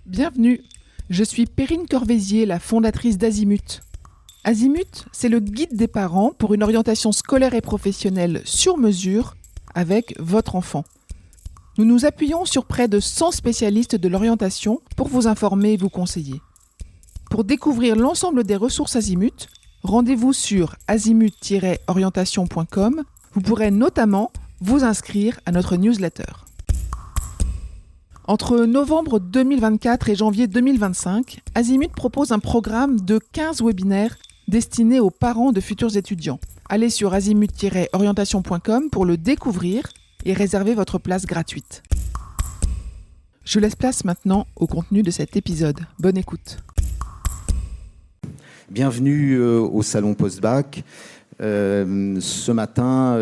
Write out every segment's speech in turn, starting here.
Bienvenue, je suis Perrine Corvézier, la fondatrice d'Azimut. Azimut, c'est le guide des parents pour une orientation scolaire et professionnelle sur mesure avec votre enfant. Nous nous appuyons sur près de 100 spécialistes de l'orientation pour vous informer et vous conseiller. Pour découvrir l'ensemble des ressources Azimut, rendez-vous sur azimut-orientation.com. Vous pourrez notamment vous inscrire à notre newsletter. Entre novembre 2024 et janvier 2025, Azimut propose un programme de 15 webinaires destinés aux parents de futurs étudiants. Allez sur azimut-orientation.com pour le découvrir et réserver votre place gratuite. Je laisse place maintenant au contenu de cet épisode. Bonne écoute. Bienvenue au Salon Post-Bac. Ce matin,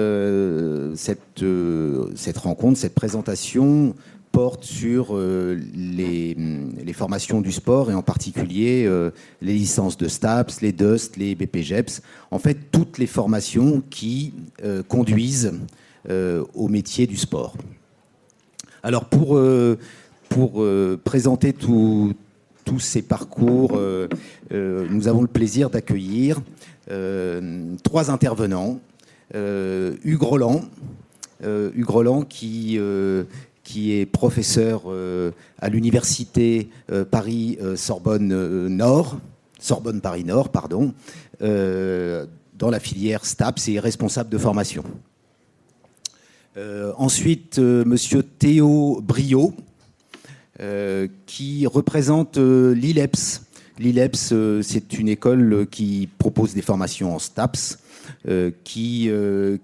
cette rencontre, cette présentation porte sur les formations du sport et en particulier les licences de STAPS, les DUST, les BPGEPS. En fait, toutes les formations qui conduisent au métier du sport. Alors, pour présenter tous ces parcours, nous avons le plaisir d'accueillir 3 intervenants. Hugues Roland qui est professeur à l'université Sorbonne Paris Nord, dans la filière STAPS et responsable de formation. Ensuite, monsieur Théo Briot, qui représente l'ILEPS. L'ILEPS, c'est une école qui propose des formations en STAPS, qui a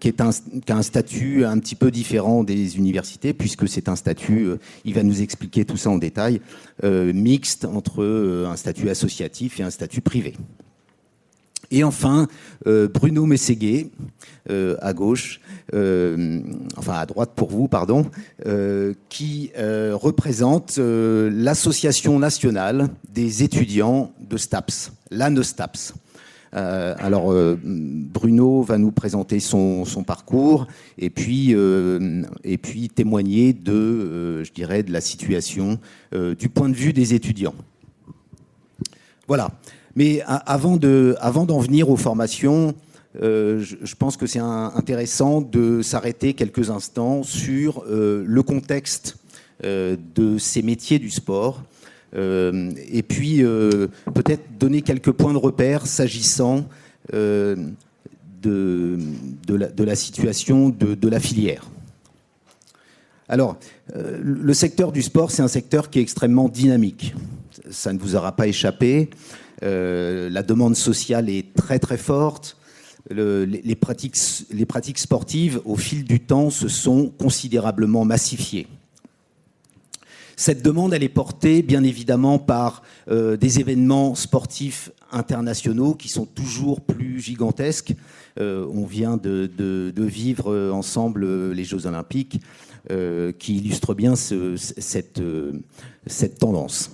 un statut un petit peu différent des universités, puisque c'est un statut, il va nous expliquer tout ça en détail, mixte entre un statut associatif et un statut privé. Et enfin, Bruno Mességuet, à gauche, à droite pour vous, pardon, qui représente l'Association nationale des étudiants de STAPS, l'ANESTAPS. Bruno va nous présenter son parcours et puis témoigner de la situation du point de vue des étudiants. Voilà. Mais avant d'en venir aux formations, je pense que c'est intéressant de s'arrêter quelques instants sur le contexte de ces métiers du sport et puis peut-être donner quelques points de repère s'agissant de la situation de la filière. Alors, le secteur du sport, c'est un secteur qui est extrêmement dynamique. Ça ne vous aura pas échappé. La demande sociale est très très forte. Les pratiques sportives, au fil du temps, se sont considérablement massifiées. Cette demande, elle est portée, bien évidemment, par des événements sportifs internationaux qui sont toujours plus gigantesques. On vient de vivre ensemble les Jeux Olympiques, qui illustrent bien cette tendance.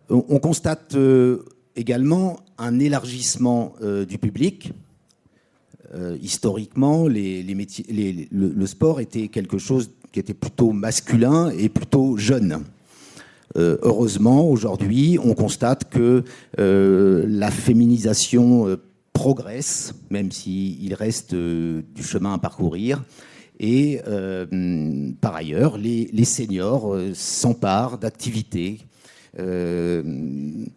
On constate également un élargissement du public. Historiquement, le sport était quelque chose qui était plutôt masculin et plutôt jeune. Heureusement, aujourd'hui, on constate que la féminisation progresse, même s'il reste du chemin à parcourir. Et par ailleurs, les seniors s'emparent d'activités. Il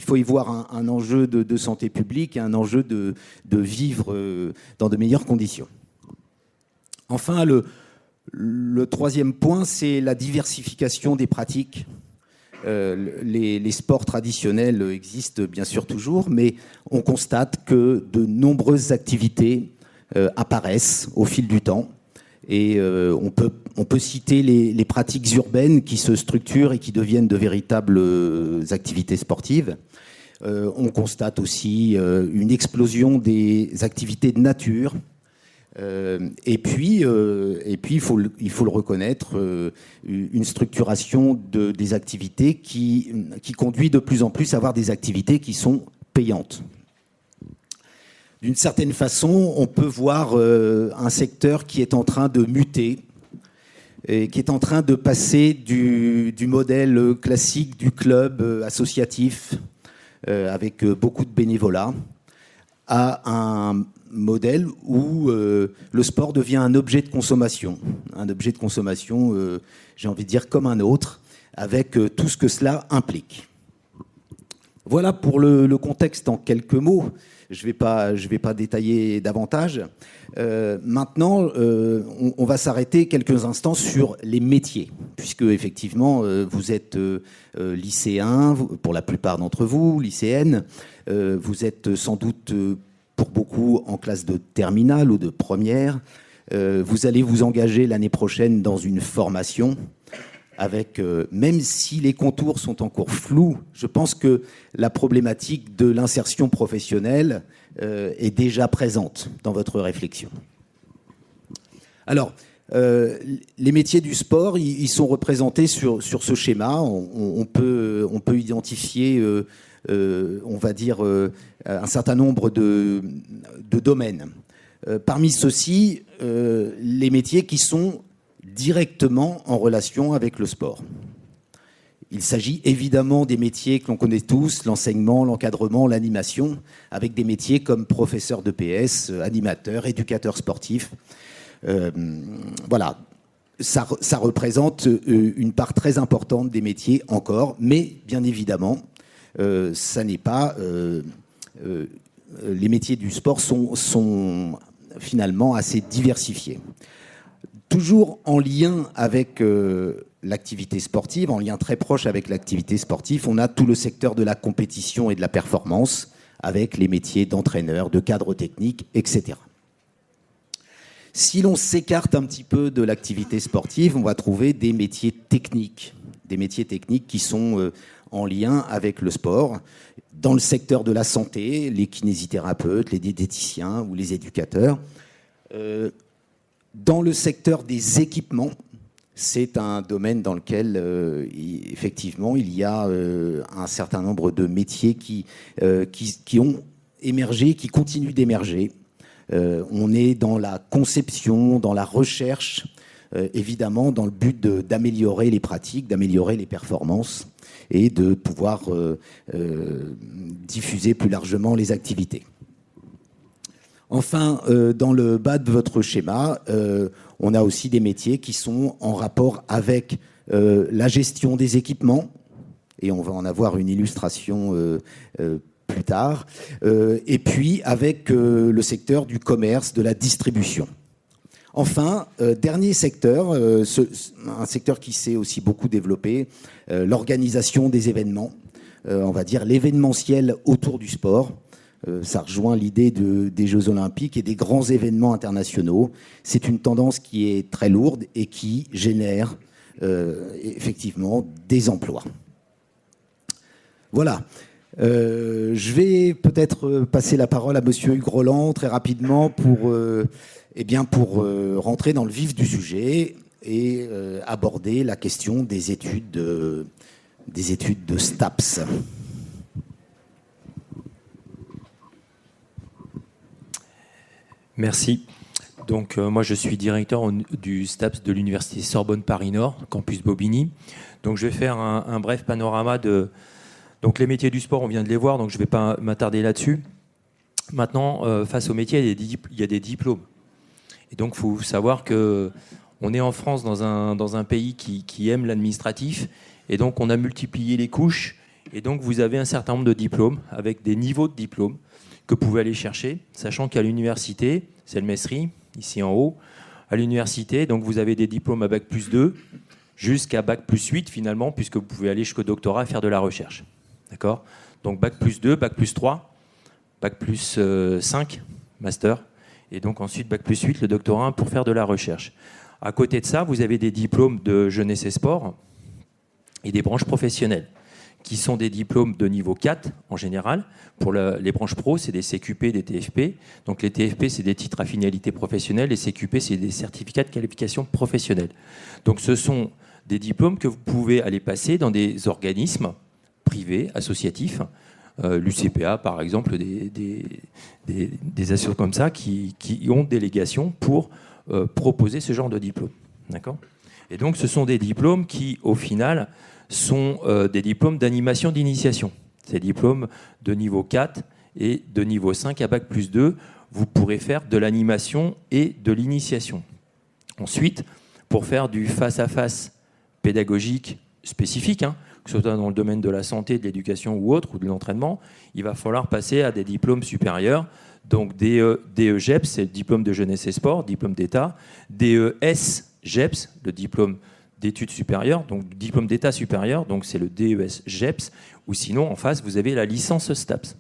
faut y voir un enjeu de santé publique et un enjeu de vivre dans de meilleures conditions. Enfin, le troisième point, c'est la diversification des pratiques. Les sports traditionnels existent bien sûr toujours, mais on constate que de nombreuses activités apparaissent au fil du temps. Et on peut citer les pratiques urbaines qui se structurent et qui deviennent de véritables activités sportives. On constate aussi une explosion des activités de nature. Et puis, il faut le reconnaître, une structuration des activités qui conduit de plus en plus à avoir des activités qui sont payantes. D'une certaine façon, on peut voir un secteur qui est en train de muter et qui est en train de passer du modèle classique du club associatif avec beaucoup de bénévolat à un modèle où le sport devient un objet de consommation. Un objet de consommation, j'ai envie de dire, comme un autre, avec tout ce que cela implique. Voilà pour le contexte en quelques mots. Je vais pas détailler davantage. Maintenant, on va s'arrêter quelques instants sur les métiers, puisque effectivement, vous êtes lycéens, pour la plupart d'entre vous, lycéennes. Vous êtes sans doute, pour beaucoup, en classe de terminale ou de première. Vous allez vous engager l'année prochaine dans une formation avec, même si les contours sont encore flous, je pense que la problématique de l'insertion professionnelle est déjà présente dans votre réflexion. Alors, les métiers du sport, ils sont représentés sur ce schéma. On peut identifier, on va dire, un certain nombre de domaines. Parmi ceux-ci, les métiers qui sont directement en relation avec le sport. Il s'agit évidemment des métiers que l'on connaît tous, l'enseignement, l'encadrement, l'animation, avec des métiers comme professeur de PS, animateur, éducateur sportif. Voilà, ça représente une part très importante des métiers encore, mais bien évidemment, ça n'est pas... les métiers du sport sont finalement assez diversifiés. Toujours en lien avec l'activité sportive, en lien très proche avec l'activité sportive, on a tout le secteur de la compétition et de la performance, avec les métiers d'entraîneur, de cadre technique, etc. Si l'on s'écarte un petit peu de l'activité sportive, on va trouver des métiers techniques qui sont en lien avec le sport. Dans le secteur de la santé, les kinésithérapeutes, les diététiciens ou les éducateurs. Dans le secteur des équipements, c'est un domaine dans lequel, effectivement, il y a un certain nombre de métiers qui ont émergé, qui continuent d'émerger. On est dans la conception, dans la recherche, évidemment, dans le but d'améliorer les pratiques, d'améliorer les performances et de pouvoir diffuser plus largement les activités. Enfin, dans le bas de votre schéma, on a aussi des métiers qui sont en rapport avec la gestion des équipements, et on va en avoir une illustration plus tard, et puis avec le secteur du commerce, de la distribution. Enfin, dernier secteur, un secteur qui s'est aussi beaucoup développé, l'organisation des événements, on va dire l'événementiel autour du sport. Ça rejoint l'idée des Jeux Olympiques et des grands événements internationaux. C'est une tendance qui est très lourde et qui génère effectivement des emplois. Voilà. Je vais peut-être passer la parole à Monsieur Hugues Roland très rapidement pour rentrer dans le vif du sujet et aborder la question des études de STAPS. Merci. Donc moi je suis directeur du STAPS de l'Université Sorbonne Paris-Nord, campus Bobigny. Donc je vais faire un bref panorama de... Donc les métiers du sport, on vient de les voir, donc je ne vais pas m'attarder là-dessus. Maintenant, face aux métiers, il y a des diplômes. Et donc il faut savoir qu'on est en France dans un pays qui aime l'administratif, et donc on a multiplié les couches, et donc vous avez un certain nombre de diplômes, avec des niveaux de diplômes, que vous pouvez aller chercher, sachant qu'à l'université, c'est le MESRI, ici en haut, à l'université, donc vous avez des diplômes à Bac plus 2 jusqu'à Bac plus 8 finalement, puisque vous pouvez aller jusqu'au doctorat faire de la recherche. D'accord ? Donc Bac plus 2, Bac plus 3, Bac plus 5, master, et donc ensuite Bac plus 8, le doctorat pour faire de la recherche. À côté de ça, vous avez des diplômes de jeunesse et sport et des branches professionnelles, qui sont des diplômes de niveau 4 en général. Pour les branches pro, c'est des CQP, des TFP. Donc les TFP, c'est des titres à finalité professionnelle. Les CQP, c'est des certificats de qualification professionnelle. Donc ce sont des diplômes que vous pouvez aller passer dans des organismes privés, associatifs, l'UCPA par exemple, des associations comme ça qui ont délégation pour proposer ce genre de diplôme. D'accord ? Et donc, ce sont des diplômes qui, au final, sont des diplômes d'animation d'initiation. Ces diplômes de niveau 4 et de niveau 5 à Bac+2, vous pourrez faire de l'animation et de l'initiation. Ensuite, pour faire du face-à-face pédagogique spécifique, que ce soit dans le domaine de la santé, de l'éducation ou autre, ou de l'entraînement, il va falloir passer à des diplômes supérieurs. Donc DE-GEPS, c'est le diplôme de jeunesse et sport, diplôme d'État. DES-GEPS, le diplôme d'études supérieures, donc diplôme d'État supérieur, donc c'est le DES-GEPS, ou sinon, en face, vous avez la licence STAPS.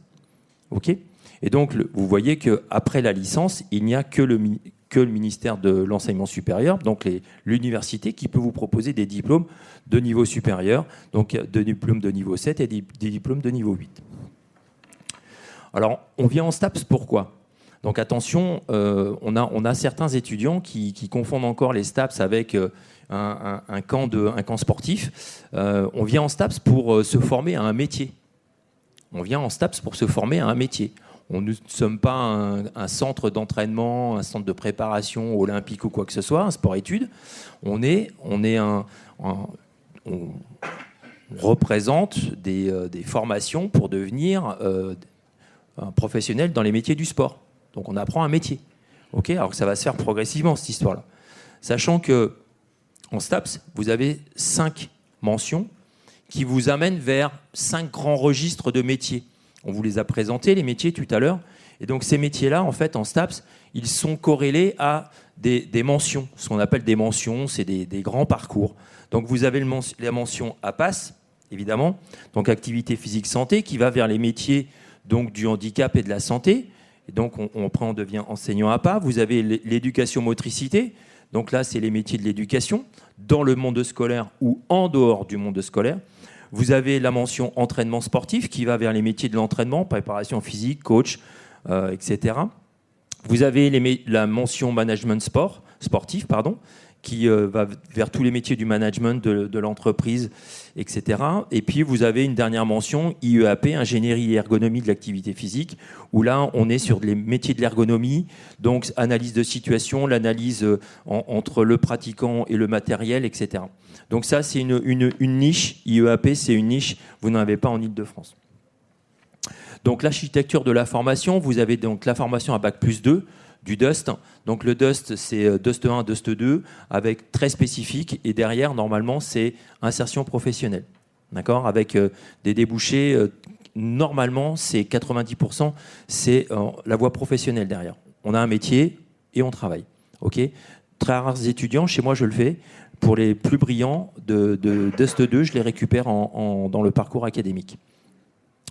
OK ? Et donc, vous voyez qu'après la licence, il n'y a que le ministère de l'enseignement supérieur, donc l'université, qui peut vous proposer des diplômes de niveau supérieur, donc des diplômes de niveau 7 et des diplômes de niveau 8. Alors, on vient en STAPS, pourquoi ? Donc attention, on a certains étudiants qui confondent encore les STAPS avec un camp sportif. On vient en STAPS pour se former à un métier. On vient en STAPS pour se former à un métier. On ne sommes pas un centre d'entraînement, un centre de préparation olympique ou quoi que ce soit, un sport-études. On représente des formations pour devenir un professionnel dans les métiers du sport. Donc on apprend un métier. Okay, alors que ça va se faire progressivement, cette histoire-là. Sachant que en STAPS, vous avez 5 mentions qui vous amènent vers 5 grands registres de métiers. On vous les a présentés, les métiers, tout à l'heure. Et donc ces métiers-là, en fait, en STAPS, ils sont corrélés à des mentions. Ce qu'on appelle des mentions, c'est des grands parcours. Donc vous avez la mention APAS, évidemment, donc activité physique santé, qui va vers les métiers donc, du handicap et de la santé. Et donc on devient enseignant APA. Vous avez l'éducation motricité. Donc là, c'est les métiers de l'éducation, dans le monde scolaire ou en dehors du monde scolaire. Vous avez la mention entraînement sportif qui va vers les métiers de l'entraînement, préparation physique, coach, etc. Vous avez la mention management sportif, qui va vers tous les métiers du management de l'entreprise, etc. Et puis vous avez une dernière mention, IEAP, ingénierie et ergonomie de l'activité physique, où là on est sur les métiers de l'ergonomie, donc analyse de situation, l'analyse entre le pratiquant et le matériel, etc. Donc ça c'est une niche, IEAP c'est une niche, vous n'en avez pas en Île-de-France. Donc l'architecture de la formation, vous avez donc la formation à Bac+2, du DUST. Donc le DUST, c'est DUST 1, DUST 2, avec très spécifique. Et derrière, normalement, c'est insertion professionnelle. D'accord ? Avec des débouchés, normalement, c'est 90%, c'est la voie professionnelle derrière. On a un métier et on travaille. OK ? Très rares étudiants, chez moi, je le fais. Pour les plus brillants de DUST 2, je les récupère dans le parcours académique.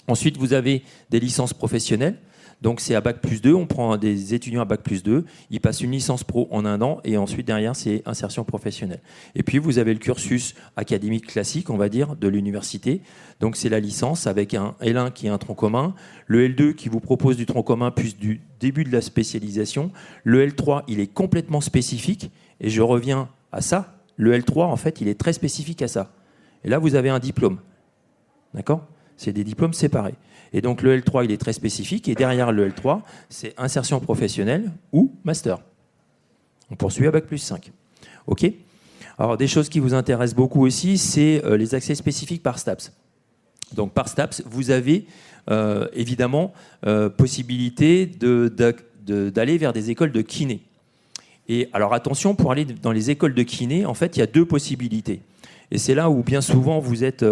Ensuite, vous avez des licences professionnelles. Donc c'est à Bac+2, on prend des étudiants à Bac+2, ils passent une licence pro en 1 an et ensuite derrière c'est insertion professionnelle. Et puis vous avez le cursus académique classique, on va dire, de l'université. Donc c'est la licence avec un L1 qui est un tronc commun, le L2 qui vous propose du tronc commun plus du début de la spécialisation. Le L3 il est complètement spécifique et je reviens à ça. Le L3 en fait il est très spécifique à ça. Et là vous avez un diplôme. D'accord ? C'est des diplômes séparés. Et donc le L3, il est très spécifique. Et derrière le L3, c'est insertion professionnelle ou master. On poursuit à Bac+5. OK ? Alors, des choses qui vous intéressent beaucoup aussi, c'est les accès spécifiques par STAPS. Donc, par STAPS, vous avez évidemment possibilité d'aller vers des écoles de kiné. Et alors, attention, pour aller dans les écoles de kiné, en fait, il y a 2 possibilités. Et c'est là où, bien souvent, vous êtes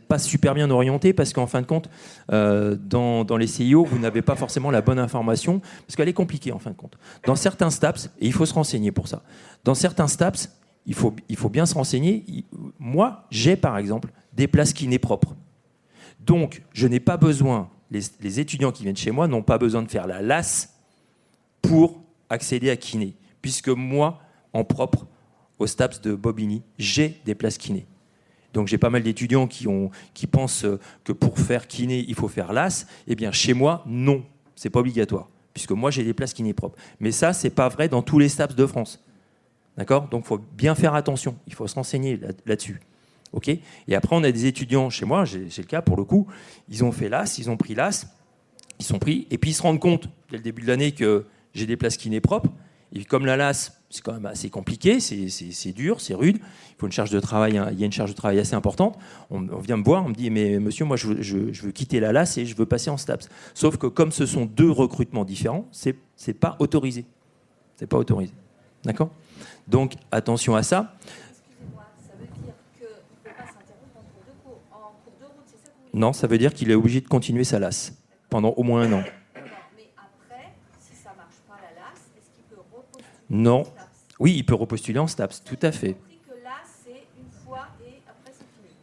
pas super bien orienté parce qu'en fin de compte, dans les CIO, vous n'avez pas forcément la bonne information parce qu'elle est compliquée en fin de compte. Dans certains STAPS, et il faut se renseigner pour ça, dans certains STAPS, il faut bien se renseigner. Moi, j'ai par exemple des places kiné propres. Donc, je n'ai pas besoin, les étudiants qui viennent chez moi n'ont pas besoin de faire la LAS pour accéder à kiné, puisque moi, en propre, au STAPS de Bobigny, j'ai des places kiné. Donc j'ai pas mal d'étudiants qui pensent que pour faire kiné, il faut faire LAS. Eh bien, chez moi, non, c'est pas obligatoire, puisque moi, j'ai des places kiné propres. Mais ça, c'est pas vrai dans tous les STAPS de France. D'accord ? Donc, il faut bien faire attention. Il faut se renseigner là-dessus. OK ? Et après, on a des étudiants chez moi, j'ai le cas pour le coup, ils ont fait LAS, ils ont pris LAS, ils sont pris, et puis ils se rendent compte, dès le début de l'année, que j'ai des places kiné propres. Et comme la LAS, c'est quand même assez compliqué, c'est dur, c'est rude, il faut une charge de travail, il y a une charge de travail assez importante. On vient me voir, on me dit, mais monsieur, moi je veux quitter la LAS et je veux passer en STAPS. Sauf que comme ce sont 2 recrutements différents, c'est pas autorisé. C'est pas autorisé. D'accord ? Donc attention à ça. Excusez-moi, ça veut dire qu'il ne peut pas s'interrompre entre 2 cours. En cours de route, c'est ça que vous dites ? Non, ça veut dire qu'il est obligé de continuer sa LAS pendant au moins 1 an. Mais après, si ça ne marche pas la LAS, est-ce qu'il peut repostuler Non. en STAPS ? Oui, il peut repostuler en STAPS, tout à fait. J'ai compris que là, c'est une fois et après, c'est fini.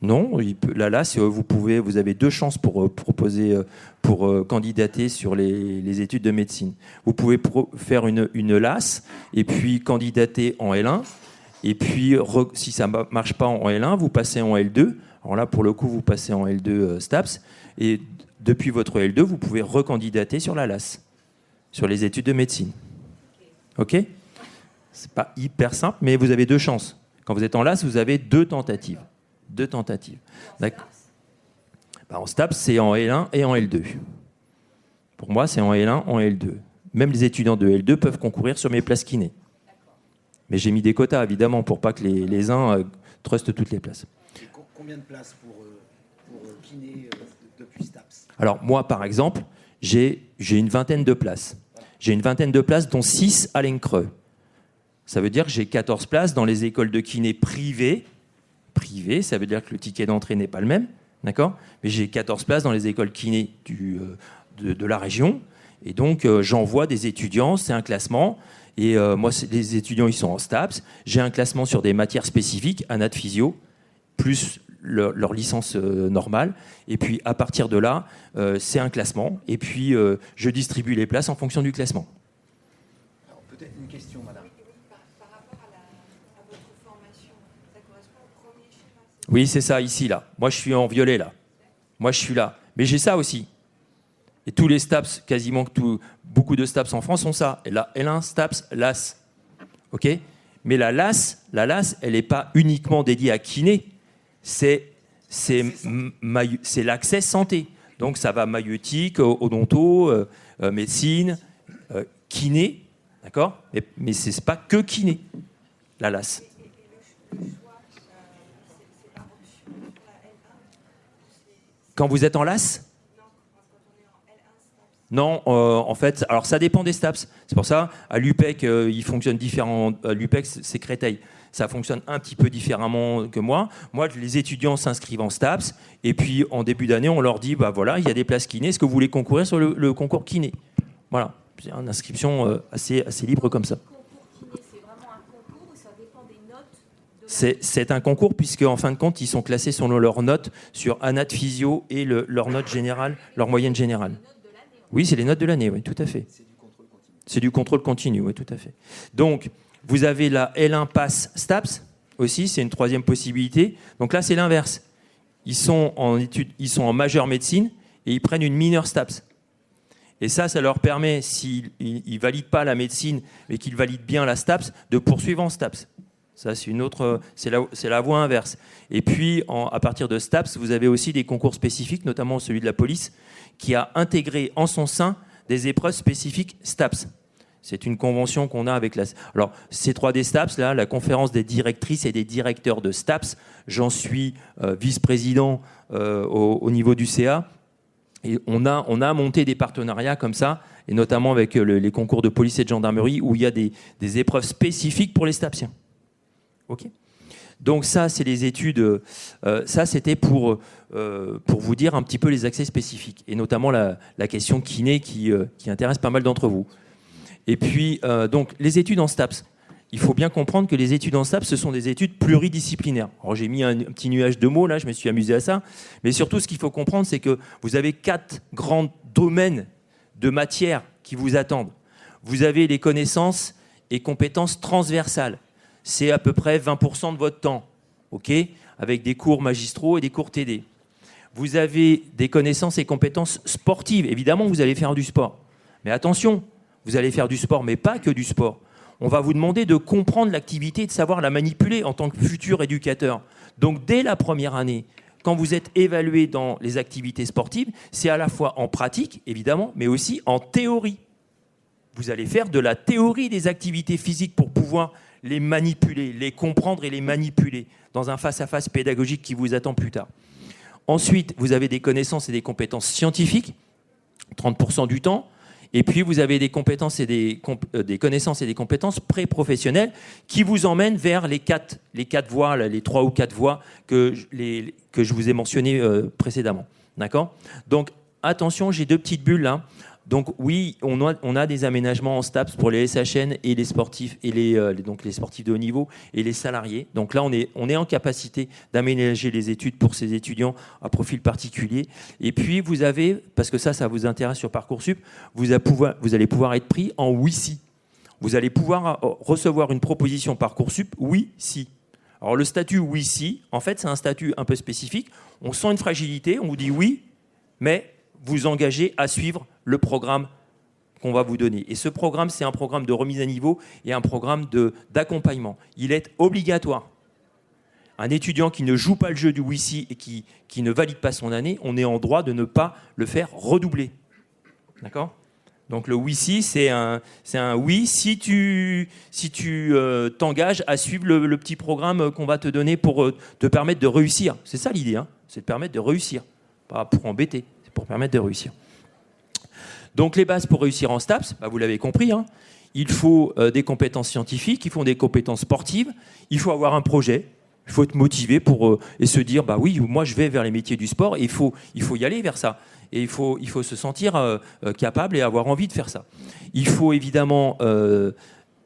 Non, la LAS, vous avez 2 chances pour candidater sur les études de médecine. Vous pouvez faire une LAS et puis candidater en L1. Et puis, si ça ne marche pas en L1, vous passez en L2. Alors là, pour le coup, vous passez en L2 STAPS. Et depuis votre L2, vous pouvez recandidater sur la LAS, sur les études de médecine. OK ? C'est pas hyper simple, mais vous avez 2 chances. Quand vous êtes en LAS, vous avez 2 tentatives. 2 tentatives. D'accord. En STAPS, c'est en L1 et en L2. Pour moi, c'est en L1, en L2. Même les étudiants de L2 peuvent concourir sur mes places kiné. Mais j'ai mis des quotas, évidemment, pour pas que les uns trustent toutes les places. Et combien de places pour kiné depuis STAPS ? Alors, moi, par exemple, j'ai une vingtaine de places. J'ai une vingtaine de places, dont 6 à l'ENCRE. Ça veut dire que j'ai 14 places dans les écoles de kiné privées. Privées, ça veut dire que le ticket d'entrée n'est pas le même. D'accord ? Mais j'ai 14 places dans les écoles kiné de la région. Et donc, j'envoie des étudiants, c'est un classement. Et moi, les étudiants, ils sont en STAPS. J'ai un classement sur des matières spécifiques, anat physio, plus leur licence normale. Et puis, à partir de là, c'est un classement. Et puis, je distribue les places en fonction du classement. Alors, peut-être une question, madame. Par rapport à votre formation, ça correspond au premier schéma. Oui, c'est ça, ici, là. Moi, je suis en violet, là. Moi, je suis là. Mais j'ai ça aussi. Et tous les STAPS, quasiment beaucoup de STAPS en France ont ça. Et là, L1, STAPS, LAS. OK ? Mais la LAS, elle n'est pas uniquement dédiée à kiné. C'est l'accès santé. Donc, ça va maïeutique, odonto, médecine, kiné. D'accord ? Mais ce n'est pas que kiné, la LAS. Quand vous êtes en LAS ? Non, en fait, alors ça dépend des STAPS. C'est pour ça, à l'UPEC, il fonctionne différemment. L'UPEC, c'est Créteil. Ça fonctionne un petit peu différemment que moi. Moi, les étudiants s'inscrivent en STAPS, et puis en début d'année, on leur dit, bah voilà, il y a des places kiné. Est-ce que vous voulez concourir sur le concours kiné ? Voilà, c'est une inscription assez libre comme ça. Le concours kiné, c'est vraiment un concours ou ça dépend des notes de C'est un concours, puisque en fin de compte, ils sont classés selon leurs notes sur anat physio et leur note générale, leur moyenne générale. Oui, c'est les notes de l'année, oui, tout à fait. C'est du contrôle continu, oui, tout à fait. Donc, vous avez la L1 Pass STAPS aussi, c'est une 3e possibilité. Donc là, c'est l'inverse. Ils sont en études, ils sont en majeure médecine et ils prennent une mineure STAPS. Et ça leur permet, s'ils ne valident pas la médecine, mais qu'ils valident bien la STAPS, de poursuivre en STAPS. Ça, c'est la voie inverse. Et puis, à partir de STAPS, vous avez aussi des concours spécifiques, notamment celui de la police, qui a intégré en son sein des épreuves spécifiques STAPS. C'est une convention qu'on a avec la... Alors, C3D STAPS, là, la conférence des directrices et des directeurs de STAPS, j'en suis vice-président au niveau du CA. Et on a monté des partenariats comme ça, et notamment avec les concours de police et de gendarmerie, où il y a des épreuves spécifiques pour les STAPsiens. OK ? Donc ça, c'est les études. Ça, c'était pour vous dire un petit peu les accès spécifiques, et notamment la question kiné qui intéresse pas mal d'entre vous. Et puis, donc, les études en STAPS. Il faut bien comprendre que les études en STAPS, ce sont des études pluridisciplinaires. Alors, j'ai mis un petit nuage de mots, là, je me suis amusé à ça. Mais surtout, ce qu'il faut comprendre, c'est que vous avez 4 grands domaines de matière qui vous attendent. Vous avez les connaissances et compétences transversales. C'est à peu près 20% de votre temps, OK ? Avec des cours magistraux et des cours TD. Vous avez des connaissances et compétences sportives. Évidemment, vous allez faire du sport. Mais attention, vous allez faire du sport, mais pas que du sport. On va vous demander de comprendre l'activité et de savoir la manipuler en tant que futur éducateur. Donc, dès la première année, quand vous êtes évalué dans les activités sportives, c'est à la fois en pratique, évidemment, mais aussi en théorie. vous allez faire de la théorie des activités physiques pour pouvoir les manipuler, les comprendre et les manipuler dans un face-à-face pédagogique qui vous attend plus tard. Ensuite, vous avez des connaissances et des compétences scientifiques, 30% du temps. Et puis, vous avez des compétences et des connaissances et des compétences pré-professionnelles qui vous emmènent vers les quatre voies, les 3 ou 4 voies que je vous ai mentionnées précédemment. D'accord ? Donc, attention, j'ai 2 petites bulles là. Donc oui, on a des aménagements en STAPS pour les SHN et les sportifs et donc les sportifs de haut niveau et les salariés. Donc là, on est en capacité d'aménager les études pour ces étudiants à profil particulier. Et puis vous avez, parce que ça vous intéresse sur Parcoursup, vous allez pouvoir être pris en oui-si. Vous allez pouvoir recevoir une proposition Parcoursup oui-si. Alors le statut oui-si, en fait, c'est un statut un peu spécifique. On sent une fragilité, on vous dit oui, mais vous engagez à suivre le programme qu'on va vous donner. Et ce programme, c'est un programme de remise à niveau et un programme d'accompagnement. Il est obligatoire. Un étudiant qui ne joue pas le jeu du oui-si et qui ne valide pas son année, on est en droit de ne pas le faire redoubler. D'accord ? Donc le oui-si, c'est un oui si tu t'engages à suivre le petit programme qu'on va te donner pour te permettre de réussir. C'est ça l'idée, hein ? C'est de permettre de réussir, pas pour embêter, c'est pour permettre de réussir. Donc les bases pour réussir en STAPS, vous l'avez compris, hein, il faut des compétences scientifiques, il faut des compétences sportives, il faut avoir un projet, il faut être motivé et se dire oui, moi je vais vers les métiers du sport et il faut y aller vers ça. Et il faut se sentir capable et avoir envie de faire ça. Il faut évidemment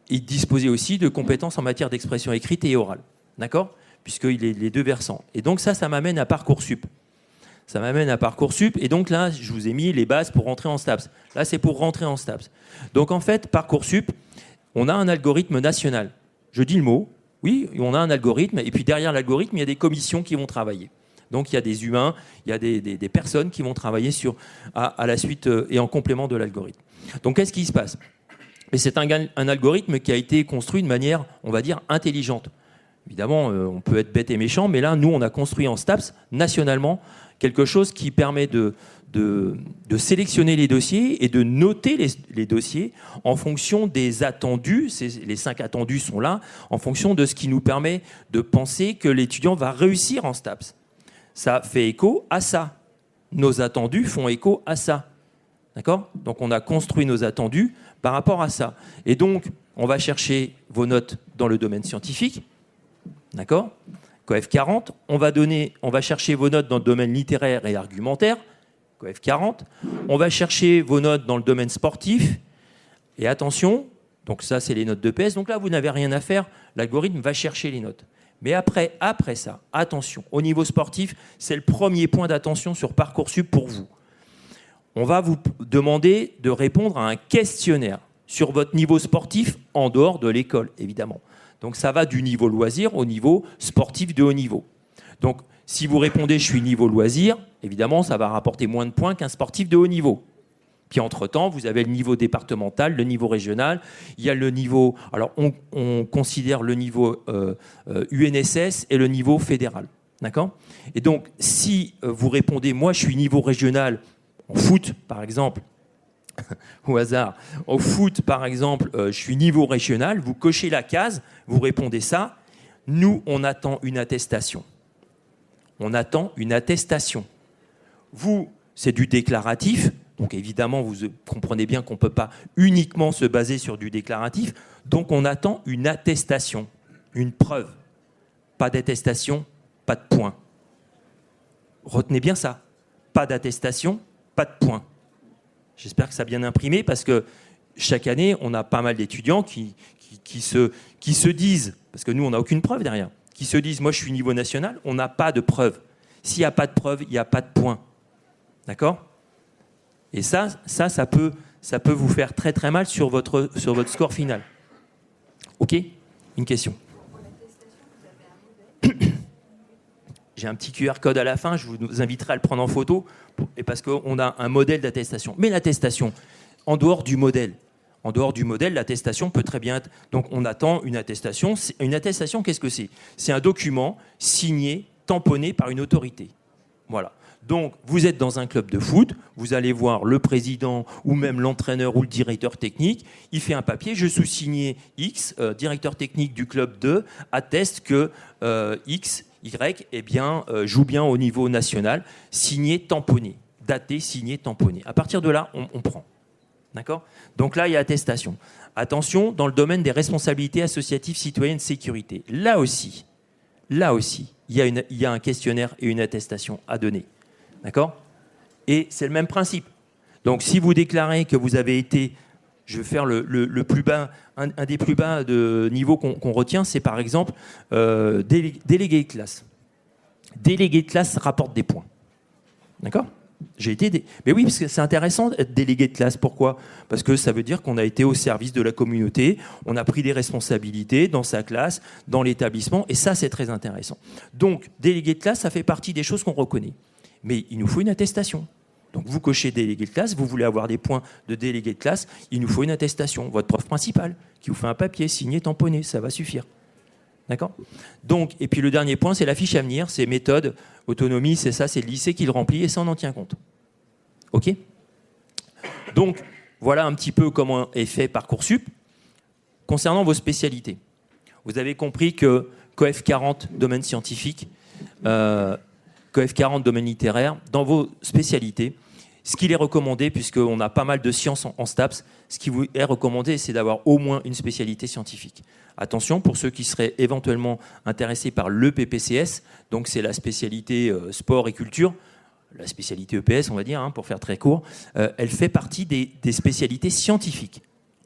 disposer aussi de compétences en matière d'expression écrite et orale. D'accord ? Puisqu'il y a les 2 versants. Et donc ça m'amène à Parcoursup. Ça m'amène à Parcoursup. Et donc là, je vous ai mis les bases pour rentrer en STAPS. Là, c'est pour rentrer en STAPS. Donc en fait, Parcoursup, on a un algorithme national. Je dis le mot. Oui, on a un algorithme. Et puis derrière l'algorithme, il y a des commissions qui vont travailler. Donc il y a des humains, il y a des personnes qui vont travailler à la suite et en complément de l'algorithme. Donc qu'est-ce qui se passe ? Et c'est un algorithme qui a été construit de manière, on va dire, intelligente. Évidemment, on peut être bête et méchant, mais là, nous, on a construit en STAPS, nationalement, quelque chose qui permet de sélectionner les dossiers et de noter les dossiers en fonction des attendus. Les 5 attendus sont là, en fonction de ce qui nous permet de penser que l'étudiant va réussir en STAPS. Ça fait écho à ça. Nos attendus font écho à ça. D'accord ? Donc, on a construit nos attendus par rapport à ça. Et donc, on va chercher vos notes dans le domaine scientifique. D'accord ? COEF 40. On va chercher vos notes dans le domaine littéraire et argumentaire. COEF 40. On va chercher vos notes dans le domaine sportif. Et attention, donc ça, c'est les notes de PS. Donc là, vous n'avez rien à faire. L'algorithme va chercher les notes. Mais après ça, attention, au niveau sportif, c'est le premier point d'attention sur Parcoursup pour vous. On va vous demander de répondre à un questionnaire sur votre niveau sportif en dehors de l'école, évidemment. Donc ça va du niveau loisir au niveau sportif de haut niveau. Donc si vous répondez « je suis niveau loisir », évidemment, ça va rapporter moins de points qu'un sportif de haut niveau. Puis entre-temps, vous avez le niveau départemental, le niveau régional, il y a le niveau... Alors, on considère le niveau UNSS et le niveau fédéral. D'accord ? Et donc, si vous répondez « moi, je suis niveau régional en foot, par exemple », au hasard, au foot, par exemple, je suis niveau régional, vous cochez la case, vous répondez ça, nous, on attend une attestation. On attend une attestation. Vous, c'est du déclaratif. Donc évidemment, vous comprenez bien qu'on ne peut pas uniquement se baser sur du déclaratif. Donc on attend une attestation, une preuve. Pas d'attestation, pas de point. Retenez bien ça. Pas d'attestation, pas de point. J'espère que ça a bien imprimé parce que chaque année, on a pas mal d'étudiants qui se disent, parce que nous, on n'a aucune preuve derrière, qui se disent « moi, je suis niveau national », on n'a pas de preuve. S'il n'y a pas de preuve, il n'y a pas de point. D'accord ? Et ça peut vous faire très très mal sur votre score final. Ok ? Une question. J'ai un petit QR code à la fin, je vous inviterai à le prendre en photo, parce qu'on a un modèle d'attestation. Mais l'attestation, en dehors du modèle, l'attestation peut très bien être... Donc on attend une attestation. Une attestation, qu'est-ce que c'est ? C'est un document signé, tamponné par une autorité. Voilà. Donc, vous êtes dans un club de foot, vous allez voir le président ou même l'entraîneur ou le directeur technique, il fait un papier, je sous-signé X, directeur technique du club 2, atteste que X, Y, joue bien au niveau national, signé, tamponné, daté, signé, tamponné. À partir de là, on prend. D'accord ? Donc là, il y a attestation. Attention, dans le domaine des responsabilités associatives citoyennes sécurité, là aussi, il y a un questionnaire et une attestation à donner. D'accord ? Et c'est le même principe. Donc, si vous déclarez que vous avez été, je vais faire le plus bas, un des plus bas de niveau qu'on retient, c'est par exemple délégué de classe. Délégué de classe rapporte des points. D'accord ? Mais oui, parce que c'est intéressant d'être délégué de classe. Pourquoi ? Parce que ça veut dire qu'on a été au service de la communauté, on a pris des responsabilités dans sa classe, dans l'établissement, et ça, c'est très intéressant. Donc, délégué de classe, ça fait partie des choses qu'on reconnaît. Mais il nous faut une attestation. Donc, vous cochez délégué de classe, vous voulez avoir des points de délégué de classe, il nous faut une attestation. Votre prof principal, qui vous fait un papier signé, tamponné, ça va suffire. D'accord ? Donc, et puis le dernier point, c'est la fiche à venir, c'est méthode, autonomie, c'est ça, c'est le lycée qui le remplit et ça, on en tient compte. OK ? Donc, voilà un petit peu comment est fait Parcoursup. Concernant vos spécialités, vous avez compris que COEF 40, domaine scientifique, COEF 40, domaine littéraire, dans vos spécialités, ce qu'il est recommandé, puisqu'on a pas mal de sciences en STAPS, ce qui vous est recommandé, c'est d'avoir au moins une spécialité scientifique. Attention, pour ceux qui seraient éventuellement intéressés par l'EPPCS, donc c'est la spécialité sport et culture, la spécialité EPS, on va dire, pour faire très court, elle fait partie des spécialités scientifiques.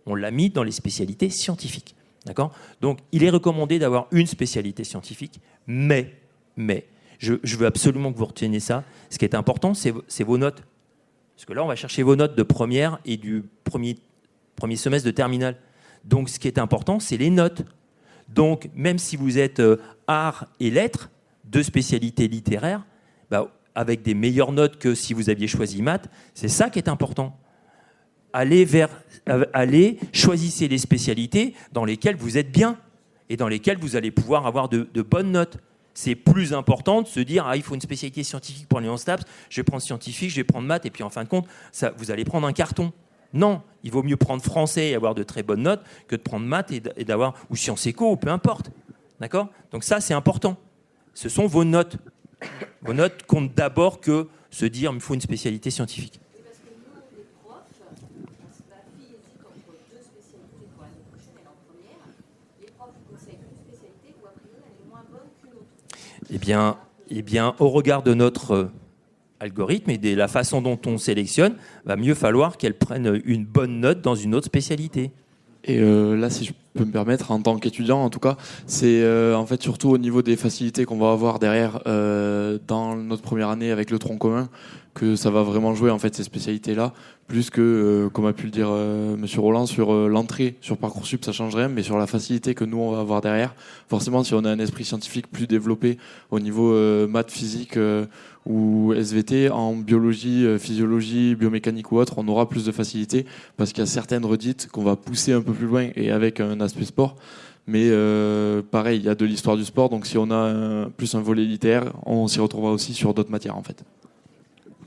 On l'a mis dans les spécialités scientifiques. D'accord ? Donc, il est recommandé d'avoir une spécialité scientifique, mais, je veux absolument que vous reteniez ça. Ce qui est important, c'est vos notes. Parce que là, on va chercher vos notes de première et du premier semestre de terminale. Donc, ce qui est important, c'est les notes. Donc, même si vous êtes arts et lettres, deux spécialités littéraires, avec des meilleures notes que si vous aviez choisi maths, c'est ça qui est important. Allez, choisissez les spécialités dans lesquelles vous êtes bien et dans lesquelles vous allez pouvoir avoir de bonnes notes. C'est plus important de se dire il faut une spécialité scientifique pour aller en STAPS, je vais prendre scientifique, je vais prendre maths, et puis en fin de compte, vous allez prendre un carton. Non, il vaut mieux prendre français et avoir de très bonnes notes que de prendre maths et d'avoir, ou sciences éco, ou peu importe. D'accord ? Donc ça, c'est important. Ce sont vos notes. Vos notes comptent d'abord que se dire il faut une spécialité scientifique. Parce que nous, les profs, la fille hésite entre deux spécialités pour l'année prochaine et en première. Les profs vous conseillent une spécialité où a priori elle est moins bonne qu'une autre. Eh bien, au regard de notre algorithme et de la façon dont on sélectionne, va mieux falloir qu'elle prenne une bonne note dans une autre spécialité. Et là, si je peux me permettre, en tant qu'étudiant, en tout cas, c'est en fait surtout au niveau des facilités qu'on va avoir derrière dans notre première année avec le tronc commun que ça va vraiment jouer en fait ces spécialités-là, plus que comme a pu le dire Monsieur Roland sur l'entrée sur Parcoursup, ça change rien, mais sur la facilité que nous on va avoir derrière, forcément si on a un esprit scientifique plus développé au niveau maths, physique ou SVT, en biologie, physiologie, biomécanique ou autre, on aura plus de facilité parce qu'il y a certaines redites qu'on va pousser un peu plus loin et avec un aspect sport. Mais pareil, il y a de l'histoire du sport, donc si on a plus un volet littéraire, on s'y retrouvera aussi sur d'autres matières en fait.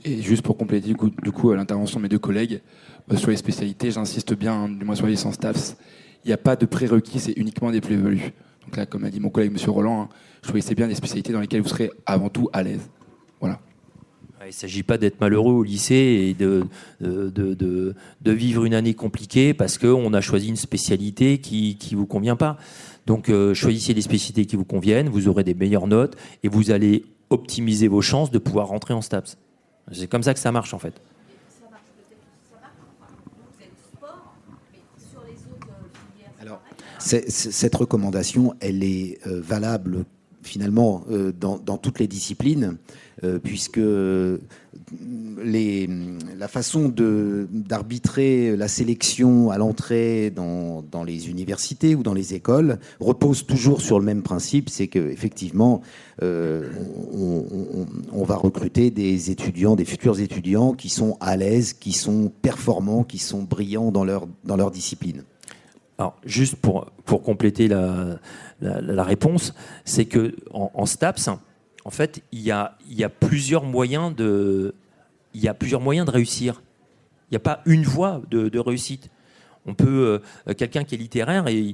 Et juste pour compléter du coup l'intervention de mes deux collègues, sur les spécialités, j'insiste bien, du moins sur les licences TAFS, il n'y a pas de prérequis, c'est uniquement des plus-values. Donc là, comme a dit mon collègue M. Roland, choisissez bien des spécialités dans lesquelles vous serez avant tout à l'aise. Voilà. Il ne s'agit pas d'être malheureux au lycée et de vivre une année compliquée parce qu'on a choisi une spécialité qui ne vous convient pas. Donc choisissez les spécialités qui vous conviennent, vous aurez des meilleures notes et vous allez optimiser vos chances de pouvoir rentrer en STAPS. C'est comme ça que ça marche en fait. Ça marche peut-être, vous êtes sport, mais sur les autres filières. Alors, cette recommandation, elle est valable finalement dans toutes les disciplines, puisque la façon d'arbitrer la sélection à l'entrée dans les universités ou dans les écoles repose toujours sur le même principe, c'est qu'effectivement, on va recruter des étudiants, des futurs étudiants qui sont à l'aise, qui sont performants, qui sont brillants dans leur discipline. Alors, juste pour compléter la réponse, c'est que en STAPS, en fait, il y a plusieurs moyens de réussir. Il n'y a pas une voie de réussite. On peut, quelqu'un qui est littéraire, et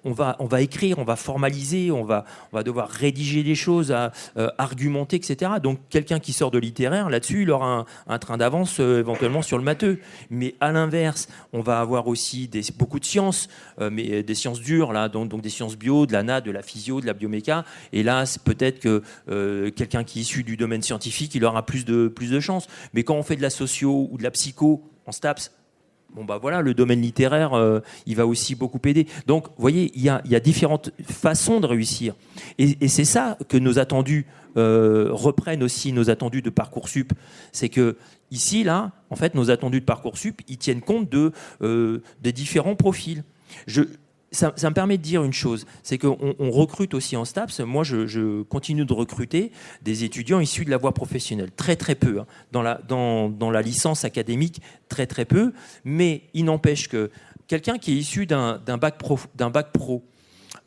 on va écrire, on va formaliser, on va devoir rédiger des choses, argumenter, etc. Donc quelqu'un qui sort de littéraire, là-dessus, il aura un train d'avance éventuellement sur le matheux. Mais à l'inverse, on va avoir aussi beaucoup de sciences, mais des sciences dures, là, donc des sciences bio, de la nat, de la physio, de la bioméca. Et là, c'est peut-être que quelqu'un qui est issu du domaine scientifique, il aura plus de chances. Mais quand on fait de la socio ou de la psycho en STAPS, bon bah voilà, le domaine littéraire, il va aussi beaucoup aider. Donc, vous voyez, il y a différentes façons de réussir. Et c'est ça que nos attendus reprennent aussi, nos attendus de Parcoursup. C'est que ici, là, en fait, nos attendus de Parcoursup, ils tiennent compte des différents profils. Ça me permet de dire une chose, c'est qu'on recrute aussi en STAPS. Moi, je continue de recruter des étudiants issus de la voie professionnelle. Très, très peu. Hein. Dans la licence académique, très, très peu. Mais il n'empêche que quelqu'un qui est issu d'un bac pro,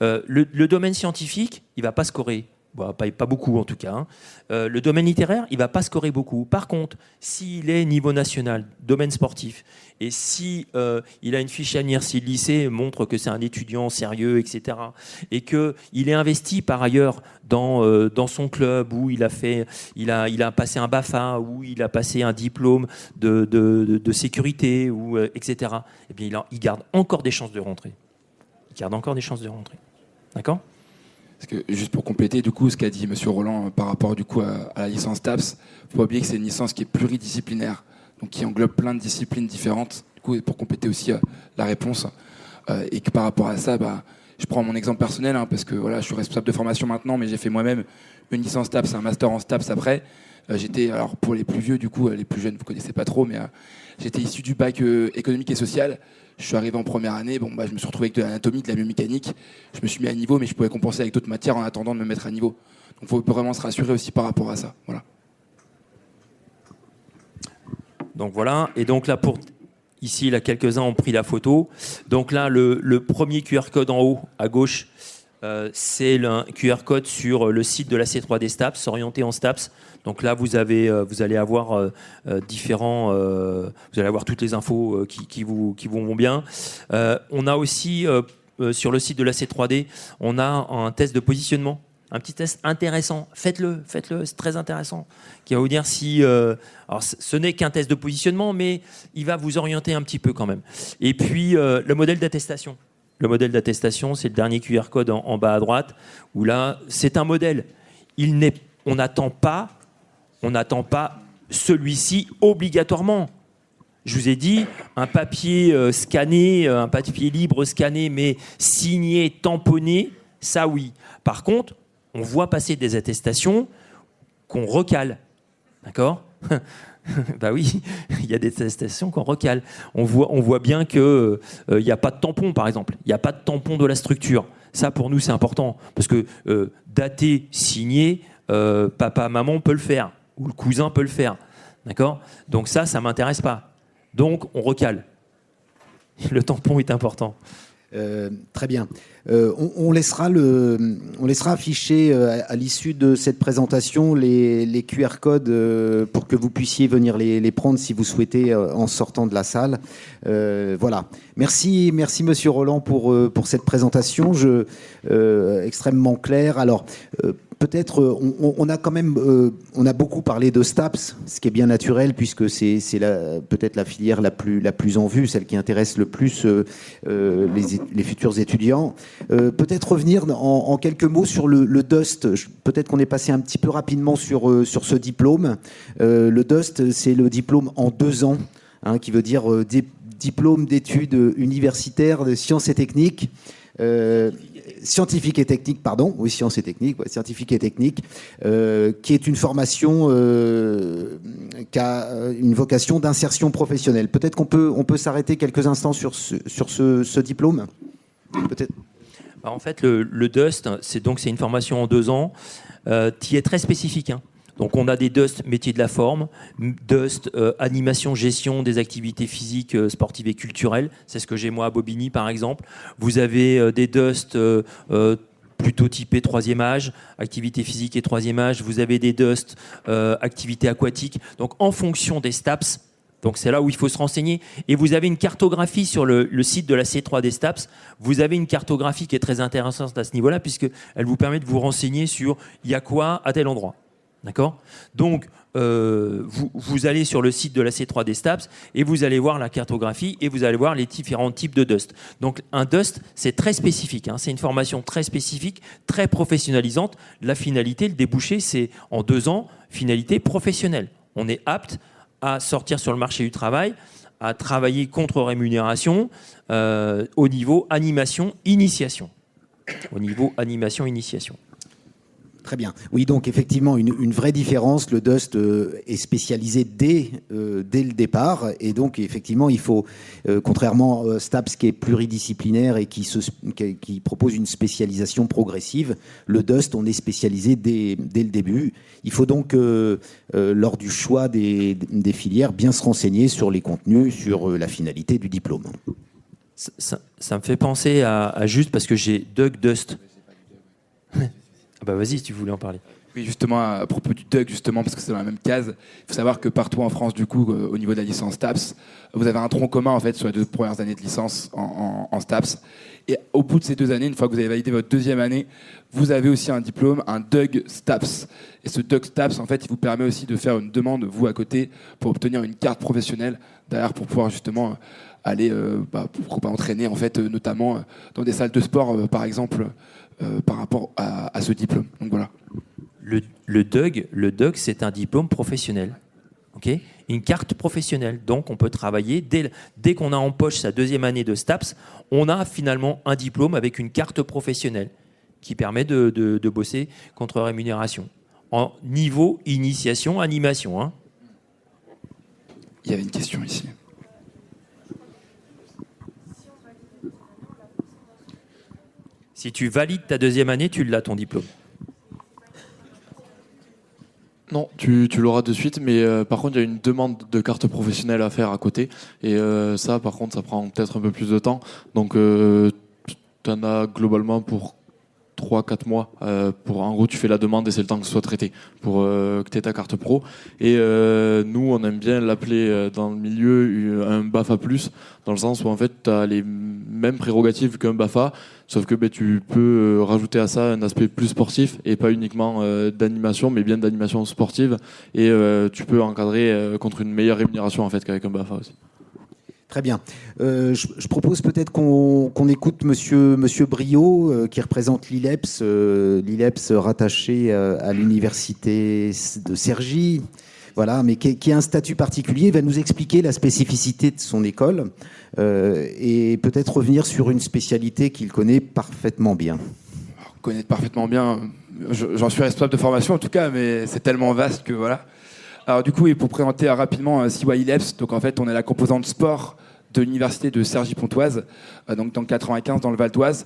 le domaine scientifique, il ne va pas scorer. Bon, pas beaucoup en tout cas. Hein. Le domaine littéraire, il ne va pas scorer beaucoup. Par contre, s'il est niveau national, domaine sportif, et si il a une fiche à venir, si le lycée montre que c'est un étudiant sérieux, etc., et qu'il est investi par ailleurs dans son club, où il a passé un BAFA, où il a passé un diplôme de sécurité, etc., eh bien, il garde encore des chances de rentrer. D'accord ? Parce que, juste pour compléter, du coup, ce qu'a dit M. Roland par rapport du coup, à la licence TAPS, il ne faut pas oublier que c'est une licence qui est pluridisciplinaire, donc qui englobe plein de disciplines différentes. Du coup, pour compléter aussi la réponse, et que par rapport à ça, je prends mon exemple personnel, hein, parce que voilà, je suis responsable de formation maintenant, mais j'ai fait moi-même une licence TAPS, un master en STAPS après. J'étais, alors pour les plus vieux, du coup, les plus jeunes, vous ne connaissez pas trop, mais j'étais issu du bac économique et social. Je suis arrivé en première année, je me suis retrouvé avec de l'anatomie, de la biomécanique. Je me suis mis à niveau, mais je pouvais compenser avec d'autres matières en attendant de me mettre à niveau. Donc il faut vraiment se rassurer aussi par rapport à ça. Voilà. Donc voilà, et donc là, ici, là, quelques-uns ont pris la photo. Donc là, le premier QR code en haut, à gauche, c'est le QR code sur le site de la C3D STAPS, orienté en STAPS. Donc là, vous allez avoir vous allez avoir toutes les infos qui vous vont bien. On a aussi sur le site de la C3D, on a un test de positionnement, un petit test intéressant. Faites-le, c'est très intéressant. Qui va vous dire si, alors ce n'est qu'un test de positionnement, mais il va vous orienter un petit peu quand même. Et puis le modèle d'attestation. Le modèle d'attestation, c'est le dernier QR code en bas à droite, où là, c'est un modèle. On n'attend pas celui-ci obligatoirement. Je vous ai dit, un papier scanné, un papier libre scanné, mais signé, tamponné, ça oui. Par contre, on voit passer des attestations qu'on recale. D'accord ? Bah oui, il y a des attestations qu'on recale. On voit bien qu'il n'y a pas de tampon, par exemple. Il n'y a pas de tampon de la structure. Ça, pour nous, c'est important. Parce que dater, signer, papa, maman peut le faire. Ou le cousin peut le faire. D'accord ? Donc ça ne m'intéresse pas. Donc, on recale. Le tampon est important. Très bien. On laissera afficher à l'issue de cette présentation les QR codes pour que vous puissiez venir les prendre si vous souhaitez en sortant de la salle. Voilà. Merci Monsieur Roland pour cette présentation extrêmement claire. Alors peut-être on a quand même on a beaucoup parlé de STAPS, ce qui est bien naturel puisque c'est peut-être la filière la plus en vue, celle qui intéresse le plus les futurs étudiants. Peut-être revenir en quelques mots sur le DUST. Peut-être qu'on est passé un petit peu rapidement sur ce diplôme. Le DUST, c'est le diplôme en 2 ans, hein, qui veut dire diplôme d'études universitaires de sciences et techniques. Scientifique et technique, pardon, oui, sciences et techniques, ouais, scientifique et technique, qui est une formation qui a une vocation d'insertion professionnelle. Peut-être qu'on peut s'arrêter quelques instants sur ce diplôme. Peut-être. Alors en fait, le DUST, c'est une formation en 2 ans qui est très spécifique. Hein. Donc on a des DUST métiers de la forme, DUST animation, gestion des activités physiques, sportives et culturelles. C'est ce que j'ai moi à Bobigny par exemple. Vous avez des DUST plutôt typé troisième âge, activité physique et troisième âge. Vous avez des DUST, activité aquatique. Donc en fonction des STAPS, donc c'est là où il faut se renseigner. Et vous avez une cartographie sur le site de la C3 des STAPS. Vous avez une cartographie qui est très intéressante à ce niveau-là, puisqu'elle vous permet de vous renseigner sur il y a quoi à tel endroit. D'accord ? Donc, vous allez sur le site de la C3 des STAPS et vous allez voir la cartographie et vous allez voir les différents types de DUST. Donc, un DUST, c'est très spécifique. Hein, c'est une formation très spécifique, très professionnalisante. La finalité, le débouché, c'est en 2 ans, finalité professionnelle. On est apte à sortir sur le marché du travail, à travailler contre rémunération au niveau animation-initiation. Au niveau animation-initiation. Très bien. Oui, donc effectivement, une vraie différence. Le DUST est spécialisé dès le départ. Et donc, effectivement, il faut, contrairement à STAPS qui est pluridisciplinaire et qui propose une spécialisation progressive, le DUST, on est spécialisé dès le début. Il faut donc, lors du choix des filières, bien se renseigner sur les contenus, sur la finalité du diplôme. Ça me fait penser à juste parce que j'ai Doug Dust. Ah bah vas-y, si tu voulais en parler. Oui, justement, à propos du DUG, justement, parce que c'est dans la même case, il faut savoir que partout en France, du coup, au niveau de la licence STAPS, vous avez un tronc commun, en fait, sur les 2 premières années de licence en STAPS. Et au bout de ces 2 années, une fois que vous avez validé votre 2e année, vous avez aussi un diplôme, un DUG STAPS. Et ce DUG STAPS, en fait, il vous permet aussi de faire une demande, vous, à côté, pour obtenir une carte professionnelle, derrière, pour pouvoir, justement, aller, pourquoi pas entraîner, en fait, notamment dans des salles de sport, par exemple, par rapport à ce diplôme. Donc voilà. Le DUG, c'est un diplôme professionnel. Okay, une carte professionnelle. Donc, on peut travailler. Dès qu'on a en poche sa 2e année de STAPS, on a finalement un diplôme avec une carte professionnelle qui permet de bosser contre rémunération. En niveau initiation, animation. Hein. Il y avait une question ici. Si tu valides ta 2e année, tu l'as ton diplôme. Non, tu l'auras de suite, mais par contre, il y a une demande de carte professionnelle à faire à côté. Et ça, par contre, ça prend peut-être un peu plus de temps. Donc, tu en as globalement pour 3-4 mois. En gros, tu fais la demande et c'est le temps que ce soit traité pour que tu aies ta carte pro. Et nous, on aime bien l'appeler dans le milieu un BAFA+, dans le sens où en fait, tu as les mêmes prérogatives qu'un BAFA, sauf que tu peux rajouter à ça un aspect plus sportif et pas uniquement d'animation, mais bien d'animation sportive. Et tu peux encadrer contre une meilleure rémunération en fait qu'avec un BAFA aussi. Très bien. Je propose peut-être qu'on écoute Monsieur Briot, qui représente l'ILEPS, l'ILEPS rattaché à l'université de Cergy, voilà, mais qui a un statut particulier. Il va nous expliquer la spécificité de son école et peut-être revenir sur une spécialité qu'il connaît parfaitement bien. Connaître parfaitement bien, j'en suis responsable de formation en tout cas, mais c'est tellement vaste que voilà. Alors du coup, et pour présenter rapidement CY-ILEPS, donc en fait on est la composante sport de l'université de Cergy-Pontoise, donc dans le 95 dans le Val d'Oise.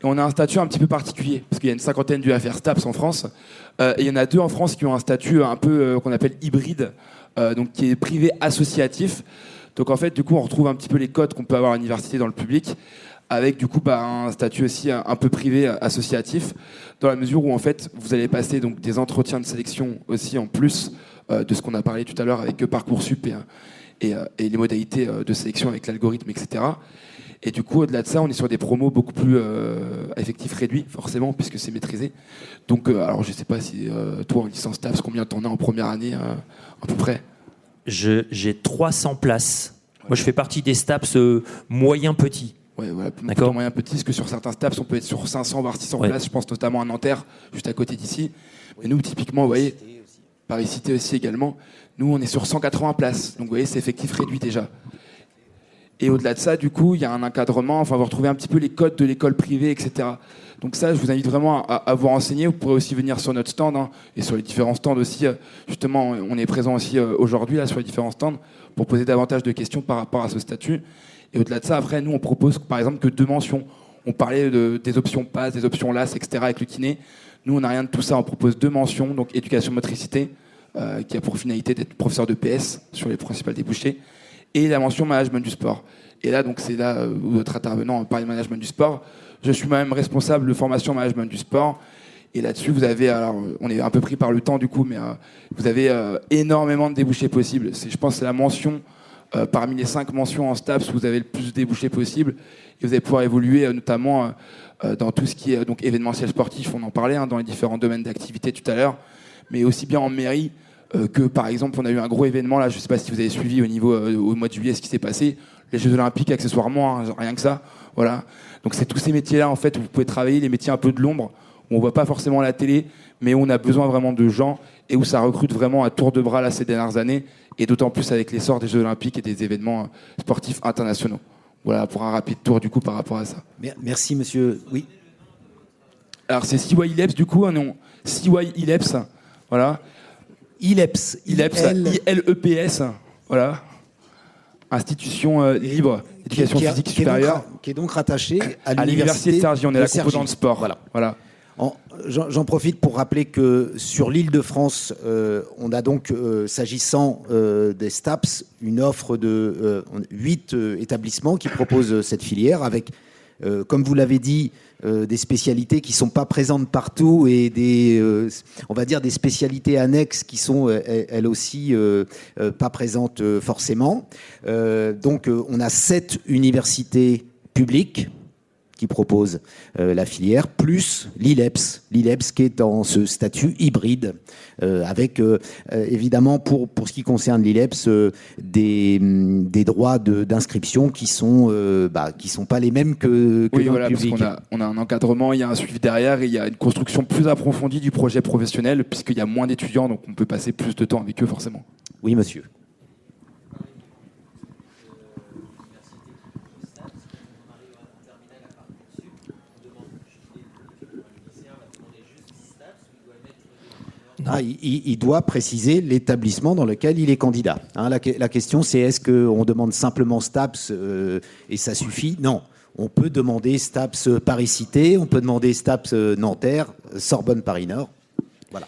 Et on a un statut un petit peu particulier, parce qu'il y a une 50aine d'UFR STAPS en France, et il y en a 2 en France qui ont un statut un peu qu'on appelle hybride, donc qui est privé associatif. Donc en fait, du coup, on retrouve un petit peu les codes qu'on peut avoir à l'université dans le public, avec du coup un statut aussi un peu privé associatif, dans la mesure où en fait vous allez passer donc des entretiens de sélection aussi en plus de ce qu'on a parlé tout à l'heure avec Parcoursup et les modalités de sélection avec l'algorithme, etc. Et du coup, au-delà de ça, on est sur des promos beaucoup plus effectifs réduits, forcément, puisque c'est maîtrisé. Donc, alors je ne sais pas si toi, en licence TAPS, combien t'en as en première année, à peu près? J'ai 300 places. Moi, je fais partie des STAPS moyens petits. Ouais, voilà, plutôt moyen petit, parce que sur certains STAPS, on peut être sur 500 voire 600 places. Je pense notamment à Nanterre, juste à côté d'ici. Et nous, typiquement, vous voyez, Paris-Cité aussi également, nous, on est sur 180 places. Donc, vous voyez, c'est effectif réduit déjà. Et au-delà de ça, du coup, il y a un encadrement. Enfin, vous retrouvez un petit peu les codes de l'école privée, etc. Donc ça, je vous invite vraiment à vous renseigner. Vous pourrez aussi venir sur notre stand, hein, et sur les différents stands aussi. Justement, on est présent aussi aujourd'hui là sur les différents stands pour poser davantage de questions par rapport à ce statut. Et au-delà de ça, après, nous, on propose par exemple que 2 mentions. On parlait des options PASS, des options LAS, etc. avec le kiné. Nous, on n'a rien de tout ça. On propose 2 mentions, donc éducation motricité, qui a pour finalité d'être professeur de PS sur les principales débouchés, et la mention management du sport. Et là, donc, c'est là où votre intervenant parle de management du sport. Je suis moi-même responsable de formation management du sport. Et là-dessus, vous avez, alors, on est un peu pris par le temps du coup, mais vous avez énormément de débouchés possibles. Je pense que c'est la mention, parmi les 5 mentions en STAPS, où vous avez le plus de débouchés possibles. Et vous allez pouvoir évoluer notamment dans tout ce qui est donc, événementiel sportif, on en parlait, dans les différents domaines d'activité tout à l'heure, mais aussi bien en mairie que, par exemple, on a eu un gros événement, là, je ne sais pas si vous avez suivi au mois de juillet ce qui s'est passé, les Jeux Olympiques accessoirement, rien que ça. Voilà. Donc c'est tous ces métiers-là, en fait, où vous pouvez travailler, les métiers un peu de l'ombre, où on ne voit pas forcément la télé, mais où on a besoin vraiment de gens et où ça recrute vraiment à tour de bras là, ces dernières années, et d'autant plus avec l'essor des Jeux Olympiques et des événements sportifs internationaux. Voilà, pour un rapide tour du coup par rapport à ça. Merci monsieur. Oui. Alors c'est CY ILEPS du coup, non, CY ILEPS, voilà. ILEPS, ILEPS, voilà. Institution libre d'éducation physique supérieure. Qui est donc rattachée à l'université de Cergy. On est la composante sport. Voilà. J'en profite pour rappeler que sur l'Île-de-France, on a donc, s'agissant des STAPS, une offre de 8 établissements qui proposent cette filière avec, comme vous l'avez dit, des spécialités qui ne sont pas présentes partout et on va dire des spécialités annexes qui sont elles aussi pas présentes forcément. Donc on a 7 universités publiques qui propose la filière, plus l'ILEPS qui est dans ce statut hybride, avec évidemment pour ce qui concerne l'ILEPS des droits d'inscription qui sont pas les mêmes que oui, dans voilà, le public. Parce qu'on a un encadrement, il y a un suivi derrière et il y a une construction plus approfondie du projet professionnel puisqu'il y a moins d'étudiants, donc on peut passer plus de temps avec eux forcément. Oui, monsieur. Il doit préciser l'établissement dans lequel il est candidat. La question, c'est est-ce qu'on demande simplement STAPS et ça suffit? Non. On peut demander STAPS Paris-Cité, on peut demander STAPS Nanterre, Sorbonne Paris-Nord. Voilà.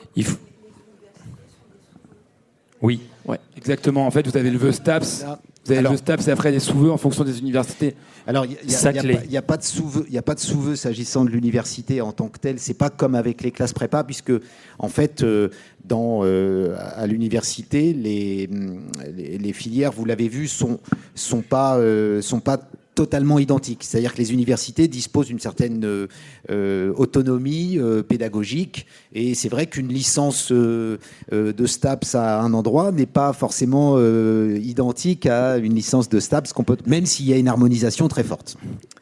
Oui. Ouais, exactement. En fait, vous avez le vœu STAPS. Vous avez le vœu STAPS et après des sous-vœux en fonction des universités. Alors, il n'y a pas de sous-vœu s'agissant de l'université en tant que telle. C'est pas comme avec les classes prépa, puisque en fait, à l'université, les filières, vous l'avez vu, sont pas totalement identiques. C'est-à-dire que les universités disposent d'une certaine autonomie pédagogique, et c'est vrai qu'une licence de STAPS à un endroit n'est pas forcément identique à une licence de STAPS, même s'il y a une harmonisation très forte.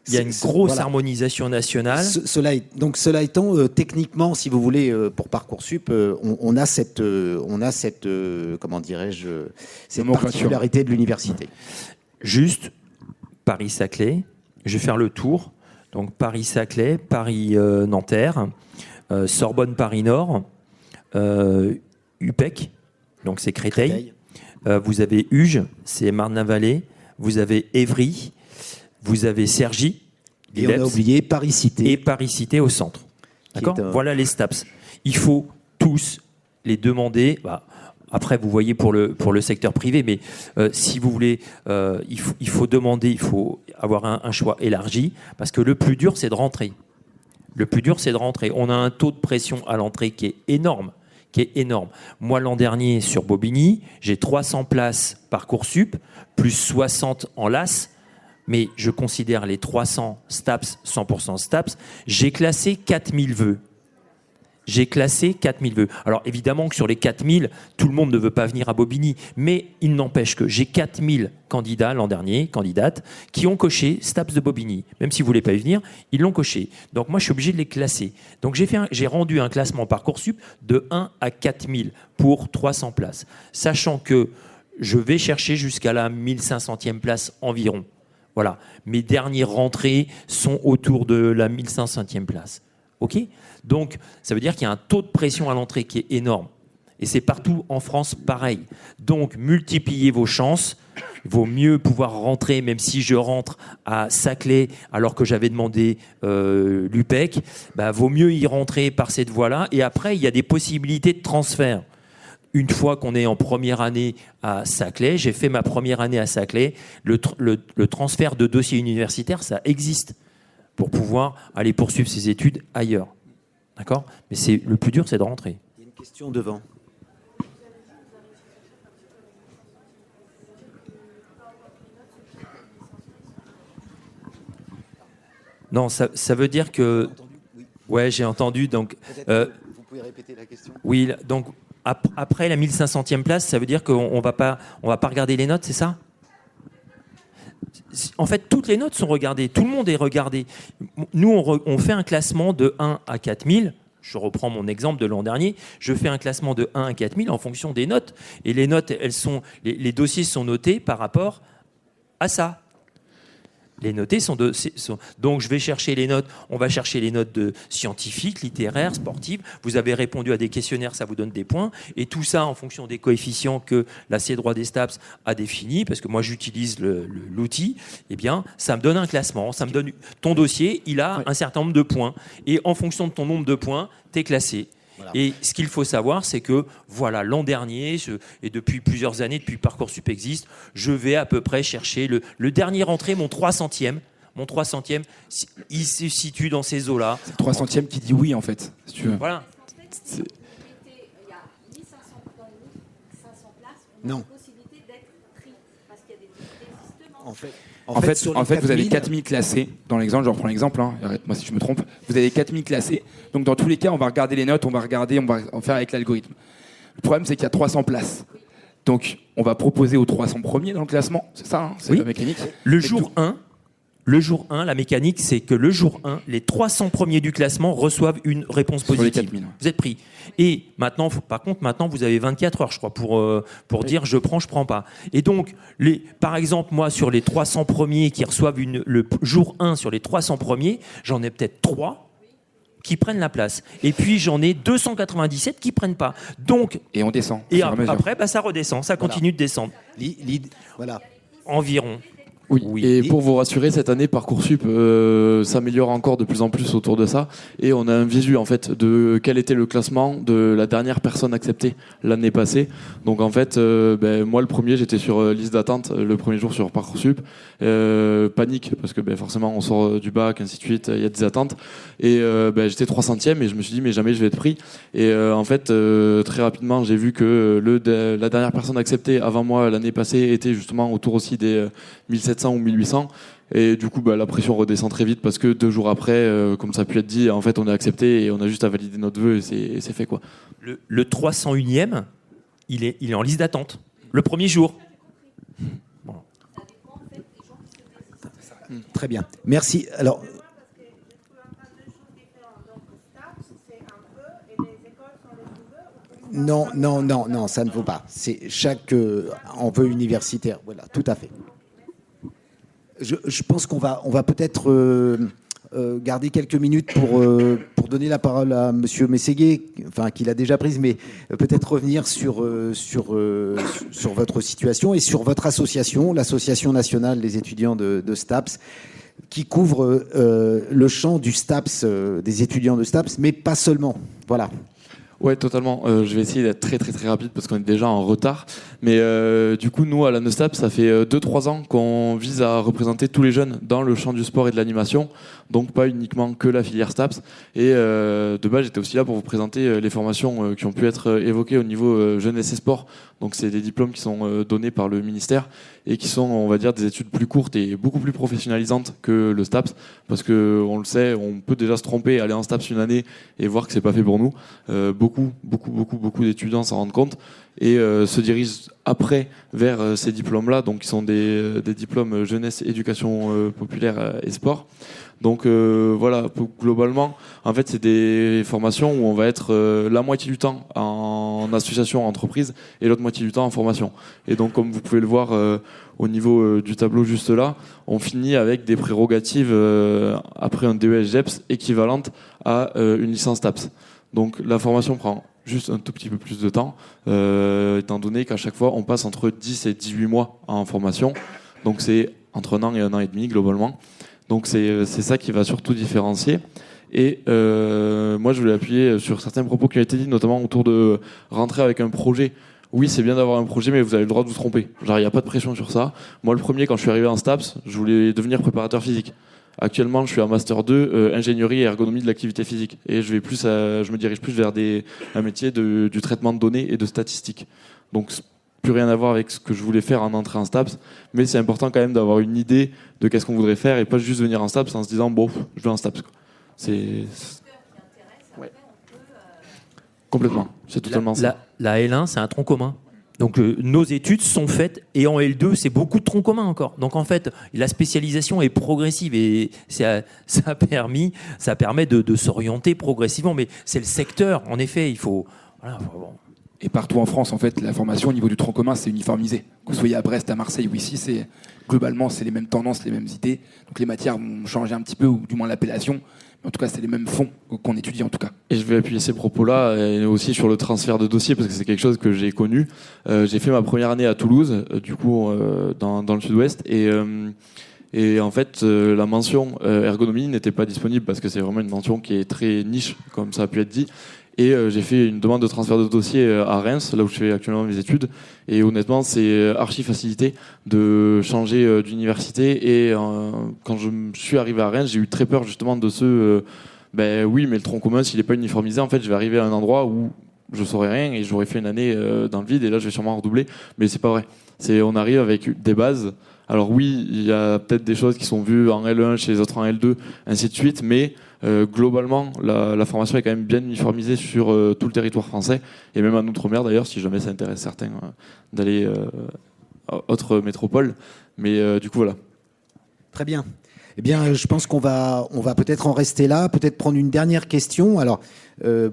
Il y a une grosse harmonisation nationale. Cela étant, techniquement, si vous voulez, pour Parcoursup, on a cette comment dirais-je, cette particularité de l'université. Juste Paris-Saclay, je vais faire le tour. Donc Paris-Saclay, Paris-Nanterre, Sorbonne Paris-Nord, UPEC, donc c'est Créteil. Vous avez Uge, c'est Marne-la-Vallée. Vous avez Évry, vous avez Cergy. Et on a oublié Paris-Cité. Et Paris-Cité au centre. D'accord ? Voilà les STAPS. Il faut tous les demander. Après, vous voyez pour le secteur privé, mais si vous voulez, il faut demander, il faut avoir un choix élargi, parce que le plus dur, c'est de rentrer. Le plus dur, c'est de rentrer. On a un taux de pression à l'entrée qui est énorme. Moi, l'an dernier, sur Bobigny, j'ai 300 places Parcoursup, plus 60 en LAS, mais je considère les 300 STAPS, 100% STAPS, j'ai classé 4000 vœux. Alors évidemment que sur les 4000, tout le monde ne veut pas venir à Bobigny, mais il n'empêche que j'ai 4000 candidats l'an dernier, candidates, qui ont coché STAPS de Bobigny. Même si vous ne voulez pas y venir, ils l'ont coché. Donc moi, je suis obligé de les classer. Donc j'ai rendu un classement Parcoursup de 1 à 4000 pour 300 places, sachant que je vais chercher jusqu'à la 1500e place environ. Voilà. Mes dernières rentrées sont autour de la 1500e place. OK ? Donc, ça veut dire qu'il y a un taux de pression à l'entrée qui est énorme. Et c'est partout en France pareil. Donc, multipliez vos chances. Il vaut mieux pouvoir rentrer, même si je rentre à Saclay alors que j'avais demandé l'UPEC, vaut mieux y rentrer par cette voie-là. Et après, il y a des possibilités de transfert. une fois qu'on est en première année à Saclay, j'ai fait ma première année à Saclay, le transfert de dossier universitaire, ça existe pour pouvoir aller poursuivre ses études ailleurs. D'accord ? Mais le plus dur, c'est de rentrer. Il y a une question devant. Non, ça veut dire que... Ouais, j'ai entendu. Donc, Vous pouvez répéter la question ? oui, donc après la 1500e place, ça veut dire qu'on va pas regarder les notes, c'est ça ? En fait, toutes les notes sont regardées. Tout le monde est regardé. Nous, on fait un classement de 1 à 4000. Je reprends mon exemple de l'an dernier. Je fais un classement de 1 à 4000 en fonction des notes. Et les notes, les dossiers sont notés par rapport à ça. Les notés donc je vais chercher les notes. On va chercher les notes de scientifiques, littéraires, sportives. Vous avez répondu à des questionnaires, ça vous donne des points. Et tout ça en fonction des coefficients que la C-Droit des STAPS a définis, parce que moi j'utilise l'outil. Eh bien, ça me donne un classement. Ça me donne ton dossier. Il a un certain nombre de points. Et en fonction de ton nombre de points, t'es classé. Voilà. Et ce qu'il faut savoir, c'est que voilà, l'an dernier, et depuis plusieurs années, depuis Parcoursup existe, je vais à peu près chercher le dernier rentré, mon 300e. Mon 300e, il se situe dans ces eaux-là. C'est le 300e qui dit oui, en fait, si tu veux. Voilà. Il y a 1500 dans les 1500 places, on a Non. la possibilité d'être pris parce qu'il y a des désistements. En fait, vous avez 4000 classés. Dans l'exemple, je reprends l'exemple, hein, arrête-moi si je me trompe. Vous avez 4000 classés. Donc, dans tous les cas, on va regarder les notes, on va en faire avec l'algorithme. Le problème, c'est qu'il y a 300 places. Donc, on va proposer aux 300 premiers dans le classement. C'est ça, hein, c'est la mécanique. Le jour 1, la mécanique, c'est que le jour 1, les 300 premiers du classement reçoivent une réponse Sur les positive. 4000. Vous êtes pris. Et maintenant, par contre, vous avez 24 heures, je crois, pour dire je prends pas. Et donc, par exemple, moi, sur les 300 premiers qui reçoivent le jour 1, sur les 300 premiers, j'en ai peut-être 3 qui prennent la place. Et puis, j'en ai 297 qui prennent pas. Donc, et on descend. Et après, ça redescend, ça continue de descendre. Voilà. Environ. Oui. Et pour vous rassurer, cette année, Parcoursup s'améliore encore de plus en plus autour de ça. Et on a un visu, en fait, de quel était le classement de la dernière personne acceptée l'année passée. Donc, en fait, moi, le premier, j'étais sur liste d'attente le premier jour sur Parcoursup. Panique, parce que forcément, on sort du bac, ainsi de suite, il y a des attentes. Et j'étais 300e et je me suis dit, mais jamais je vais être pris. Et en fait, très rapidement, j'ai vu que la dernière personne acceptée avant moi l'année passée était justement autour aussi des 1700 ou 1800, et du coup la pression redescend très vite parce que 2 jours après, comme ça a pu être dit, en fait on est accepté et on a juste à valider notre vœu et c'est fait quoi. Le 301e, il est en liste d'attente le premier jour. Bon. Très bien, merci. Alors, non, ça ne vaut pas. C'est chaque en vœu universitaire. Voilà, tout à fait. Je pense qu'on va peut-être garder quelques minutes pour donner la parole à Monsieur Mességuet, enfin qu'il a déjà prise, mais peut-être revenir sur votre situation et sur votre association, l'Association nationale des étudiants de STAPS, qui couvre le champ du STAPS, des étudiants de STAPS, mais pas seulement. Voilà. Ouais, totalement. Je vais essayer d'être très très très rapide parce qu'on est déjà en retard. Mais du coup, nous, à la NESTAP, ça fait 2-3 ans qu'on vise à représenter tous les jeunes dans le champ du sport et de l'animation. Donc pas uniquement que la filière STAPS. Et de base, j'étais aussi là pour vous présenter les formations qui ont pu être évoquées au niveau jeunesse et sport. Donc c'est des diplômes qui sont donnés par le ministère et qui sont, on va dire, des études plus courtes et beaucoup plus professionnalisantes que le STAPS. Parce qu'on le sait, on peut déjà se tromper, aller en STAPS une année et voir que c'est pas fait pour nous. Beaucoup d'étudiants s'en rendent compte et se dirigent après vers ces diplômes-là, donc qui sont des diplômes jeunesse, éducation populaire et sport. Donc voilà, globalement, en fait, c'est des formations où on va être la moitié du temps en association, entreprise, et l'autre moitié du temps en formation. Et donc, comme vous pouvez le voir au niveau du tableau juste là, on finit avec des prérogatives après un DES GEPS équivalentes à une licence TAPS. Donc la formation prend juste un tout petit peu plus de temps, étant donné qu'à chaque fois, on passe entre 10 et 18 mois en formation. Donc c'est entre 1 an et 1 an et demi, globalement. Donc c'est ça qui va surtout différencier. Et moi, je voulais appuyer sur certains propos qui ont été dits, notamment autour de rentrer avec un projet. Oui, c'est bien d'avoir un projet, mais vous avez le droit de vous tromper. Genre, il n'y a pas de pression sur ça. Moi, le premier, quand je suis arrivé en STAPS, je voulais devenir préparateur physique. Actuellement, je suis en Master 2, ingénierie et ergonomie de l'activité physique. Et je me dirige plus vers un métier du traitement de données et de statistiques. Donc, plus rien à voir avec ce que je voulais faire en entrée en STAPS. Mais c'est important quand même d'avoir une idée de qu'est-ce qu'on voudrait faire et pas juste venir en STAPS en se disant, bon, je vais en STAPS, quoi. Ouais. Complètement, c'est totalement ça. La L1, c'est un tronc commun. Donc nos études sont faites, et en L2, c'est beaucoup de troncs communs encore. Donc en fait, la spécialisation est progressive, et ça permet de s'orienter progressivement. Mais c'est le secteur, en effet, il faut... Voilà, Et partout en France, en fait, la formation au niveau du tronc commun, c'est uniformisé. Que vous soyez à Brest, à Marseille ou ici, globalement, c'est les mêmes tendances, les mêmes idées. Donc les matières vont changer un petit peu, ou du moins l'appellation. En tout cas, c'est les mêmes fonds qu'on étudie, en tout cas. Et je vais appuyer ces propos-là et aussi sur le transfert de dossier, parce que c'est quelque chose que j'ai connu. J'ai fait ma première année à Toulouse, dans le sud-ouest. Et en fait, la mention ergonomie n'était pas disponible, parce que c'est vraiment une mention qui est très niche, comme ça a pu être dit. Et j'ai fait une demande de transfert de dossier à Reims, là où je fais actuellement mes études. Et honnêtement, c'est archi facilité de changer d'université. Et quand je suis arrivé à Reims, j'ai eu très peur justement de oui, mais le tronc commun, s'il n'est pas uniformisé, en fait, je vais arriver à un endroit où je saurais rien et j'aurais fait une année dans le vide. Et là, je vais sûrement redoubler. Mais c'est pas vrai. On arrive avec des bases. Alors oui, il y a peut-être des choses qui sont vues en L1 chez les autres en L2, ainsi de suite. Mais globalement, la formation est quand même bien uniformisée sur tout le territoire français, et même en Outre-mer d'ailleurs, si jamais ça intéresse certains d'aller à autre métropole. Mais du coup, voilà. Très bien. Eh bien, je pense qu'on va peut-être en rester là, peut-être prendre une dernière question. Alors,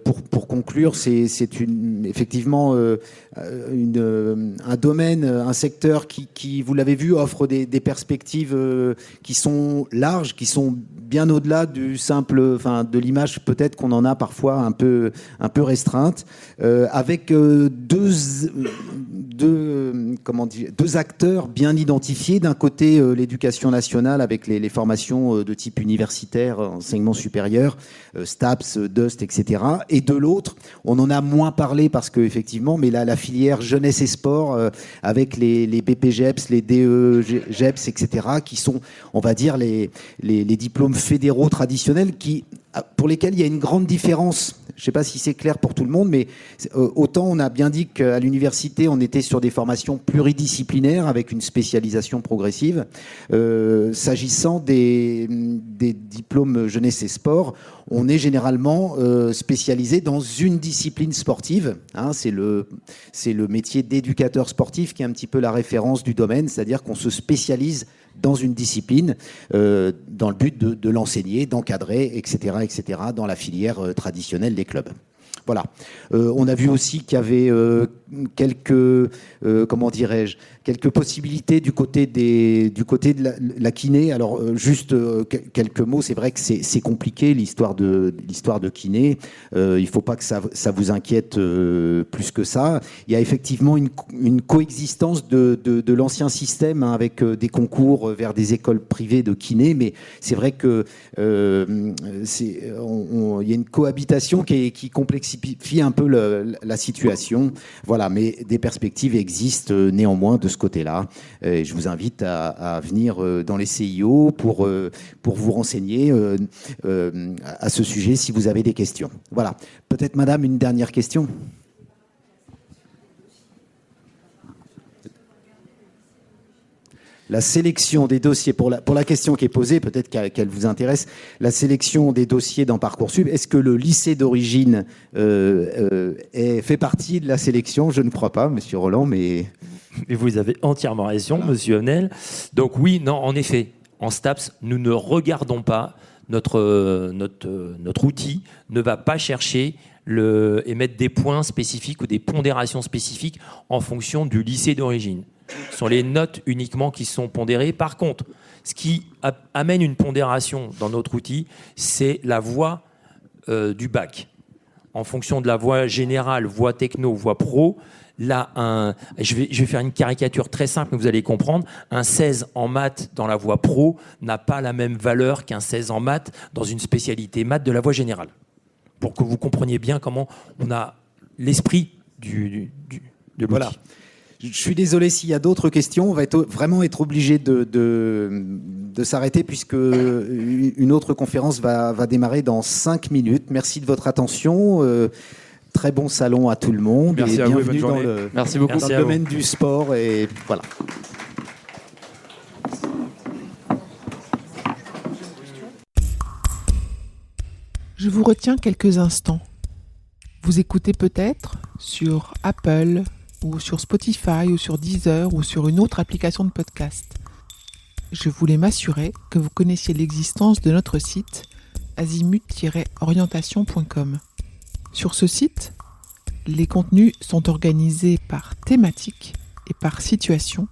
pour conclure, c'est effectivement un domaine, un secteur qui, vous l'avez vu, offre des perspectives qui sont larges, qui sont bien au-delà de l'image peut-être qu'on en a parfois un peu restreinte, avec deux acteurs bien identifiés. D'un côté, l'éducation nationale avec les formations de type universitaire, enseignement supérieur, STAPS, DUST, etc. Et de l'autre, on en a moins parlé parce que effectivement, mais la filière jeunesse et sport avec les BPGEPS, les DEGEPS, etc. qui sont, on va dire, les diplômes fédéraux traditionnels pour lesquels il y a une grande différence. Je ne sais pas si c'est clair pour tout le monde, mais autant on a bien dit qu'à l'université, on était sur des formations pluridisciplinaires avec une spécialisation progressive. S'agissant des diplômes jeunesse et sport, on est généralement spécialisé dans une discipline sportive. C'est le métier d'éducateur sportif qui est un petit peu la référence du domaine, c'est-à-dire qu'on se spécialise dans une discipline, dans le but de l'enseigner, d'encadrer, etc., dans la filière traditionnelle des clubs. Voilà. On a vu aussi qu'il y avait quelques possibilités du côté de la kiné. Alors juste quelques mots. C'est vrai que c'est compliqué l'histoire de kiné. Il faut pas que ça vous inquiète plus que ça. Il y a effectivement une coexistence de l'ancien système avec des concours vers des écoles privées de kiné, mais c'est vrai que il y a une cohabitation qui complexifie un peu la situation. Voilà, mais des perspectives existent néanmoins de ce côté-là. Et je vous invite à venir dans les CIO pour vous renseigner à ce sujet si vous avez des questions. Voilà. Peut-être, madame, une dernière question ? La sélection des dossiers, pour la question qui est posée, peut-être qu'elle vous intéresse, la sélection des dossiers dans Parcoursup, est-ce que le lycée d'origine fait partie de la sélection ? Je ne crois pas, monsieur Roland, mais... Et vous avez entièrement raison, voilà. Monsieur Honnel. Donc oui, non, en effet, en STAPS, nous ne regardons pas notre outil, ne va pas chercher et mettre des points spécifiques ou des pondérations spécifiques en fonction du lycée d'origine. Ce sont les notes uniquement qui sont pondérées. Par contre, ce qui amène une pondération dans notre outil, c'est la voie du bac. en fonction de la voie générale, voie techno, voie pro. Là, je vais faire une caricature très simple, mais vous allez comprendre. Un 16 en maths dans la voie pro n'a pas la même valeur qu'un 16 en maths dans une spécialité maths de la voie générale. Pour que vous compreniez bien comment on a l'esprit de l'outil. Voilà. Je suis désolé s'il y a d'autres questions. On va vraiment être obligé de s'arrêter puisque une autre conférence va démarrer dans 5 minutes. Merci de votre attention. Très bon salon à tout le monde. Merci et à vous et bonne bienvenue journée. Merci beaucoup. dans le domaine du sport. Et voilà. Je vous retiens quelques instants. Vous écoutez peut-être sur Apple ou sur Spotify ou sur Deezer ou sur une autre application de podcast. Je voulais m'assurer que vous connaissiez l'existence de notre site azimut-orientation.com. Sur ce site, les contenus sont organisés par thématique et par situation.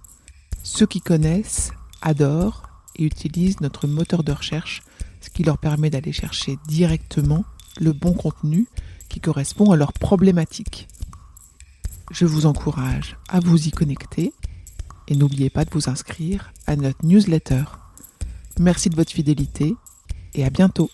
Ceux qui connaissent adorent et utilisent notre moteur de recherche, ce qui leur permet d'aller chercher directement le bon contenu qui correspond à leurs problématiques. Je vous encourage à vous y connecter et n'oubliez pas de vous inscrire à notre newsletter. Merci de votre fidélité et à bientôt.